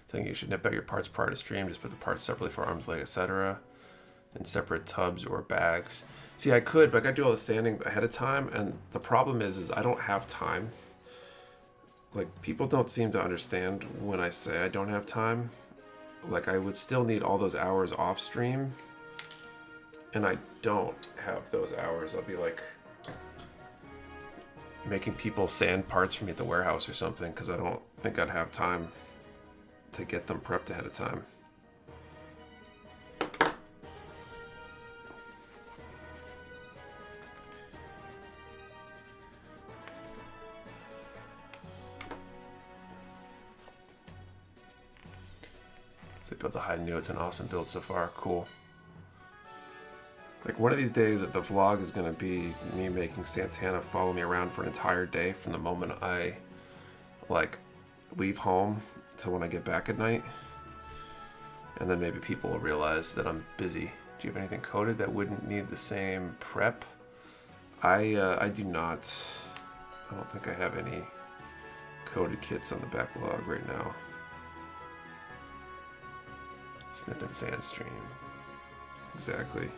I think you should nip out your parts prior to stream. Just put the parts separately for arms, leg, etc. in separate tubs or bags. See, I could, but I gotta do all the sanding ahead of time, and the problem is I don't have time. Like, people don't seem to understand when I say I don't have time. Like, I would still need all those hours off stream, and I don't have those hours. I'll be like making people sand parts for me at the warehouse or something, because I don't think I'd have time to get them prepped ahead of time. So build the hide and it's an awesome build so far. Cool. Like, one of these days, the vlog is going to be me making Santana follow me around for an entire day from the moment I, like, leave home to when I get back at night. And then maybe people will realize that I'm busy. Do you have anything coded that wouldn't need the same prep? I do not. I don't think I have any coded kits on the backlog right now. Snip and Sandstream. Exactly.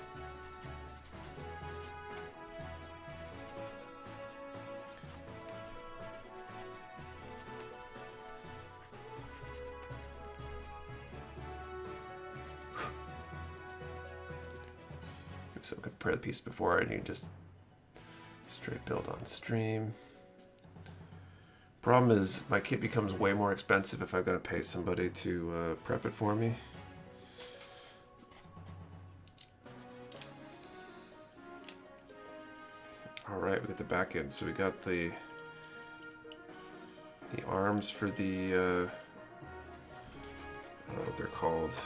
So I'm gonna prepare the piece before and you can just straight build on stream. Problem is, my kit becomes way more expensive if I've got to pay somebody to prep it for me. All right, we got the back end. So we got the arms for the I don't know what they're called.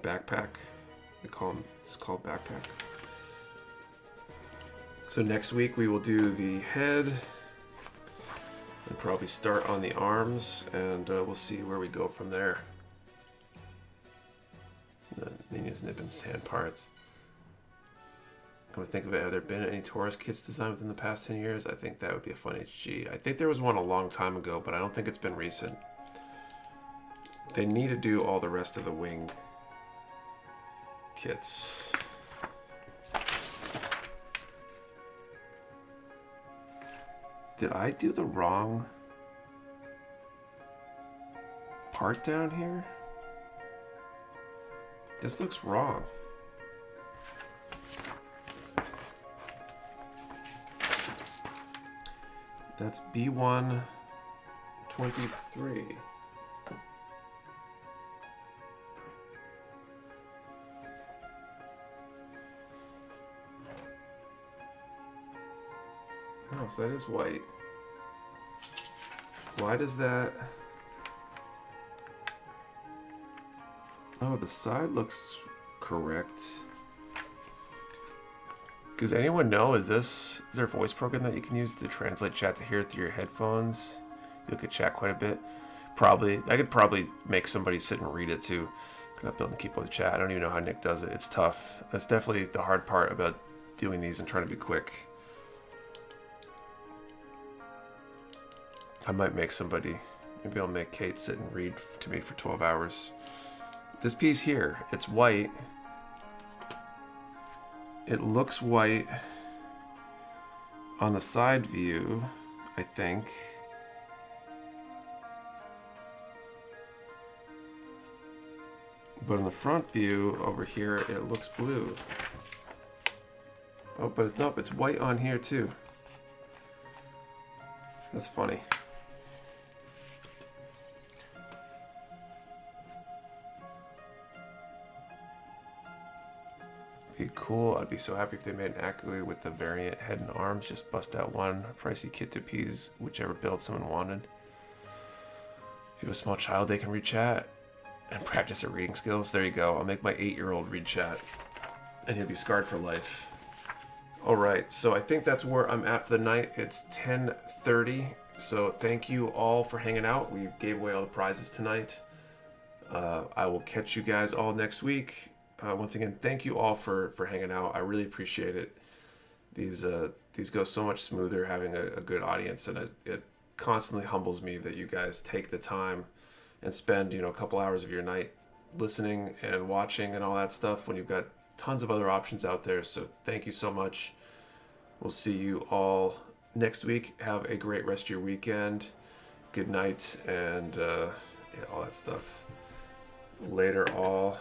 Backpack. They call them. It's called backpack. So next week we will do the head and probably start on the arms, and we'll see where we go from there. The Nina's nipping sand parts. Come to think of it, have there been any Taurus kits designed within the past 10 years? I think that would be a fun HG. I think there was one a long time ago, but I don't think it's been recent. They need to do all the rest of the wing kits. Did I do the wrong part down here? This looks wrong. That's B123. Oh, so that is white. Why does that... Oh, the side looks correct. Does anyone know, is there a voice program that you can use to translate chat to hear through your headphones? You look at chat quite a bit. Probably. I could probably make somebody sit and read it too. I'm not building keep up with chat. I don't even know how Nick does it. It's tough. That's definitely the hard part about doing these and trying to be quick. I might make somebody, maybe I'll make Kate sit and read to me for 12 hours. This piece here, it's white. It looks white on the side view, I think. But in the front view over here, it looks blue. Oh, but nope, it's white on here too. That's funny. Be cool. I'd be so happy if they made an accolade with the variant head and arms. Just bust out one pricey kit to appease whichever build someone wanted. If you have a small child, they can read chat and practice their reading skills. There you go. I'll make my 8-year-old read chat, and he'll be scarred for life. All right, so I think that's where I'm at for the night. It's 10:30, so thank you all for hanging out. We gave away all the prizes tonight. I will catch you guys all next week. Once again, thank you all for hanging out. I really appreciate it. These go so much smoother having a good audience, and it constantly humbles me that you guys take the time and spend a couple hours of your night listening and watching and all that stuff when you've got tons of other options out there. So thank you so much. We'll see you all next week. Have a great rest of your weekend. Good night, and yeah, all that stuff. Later all.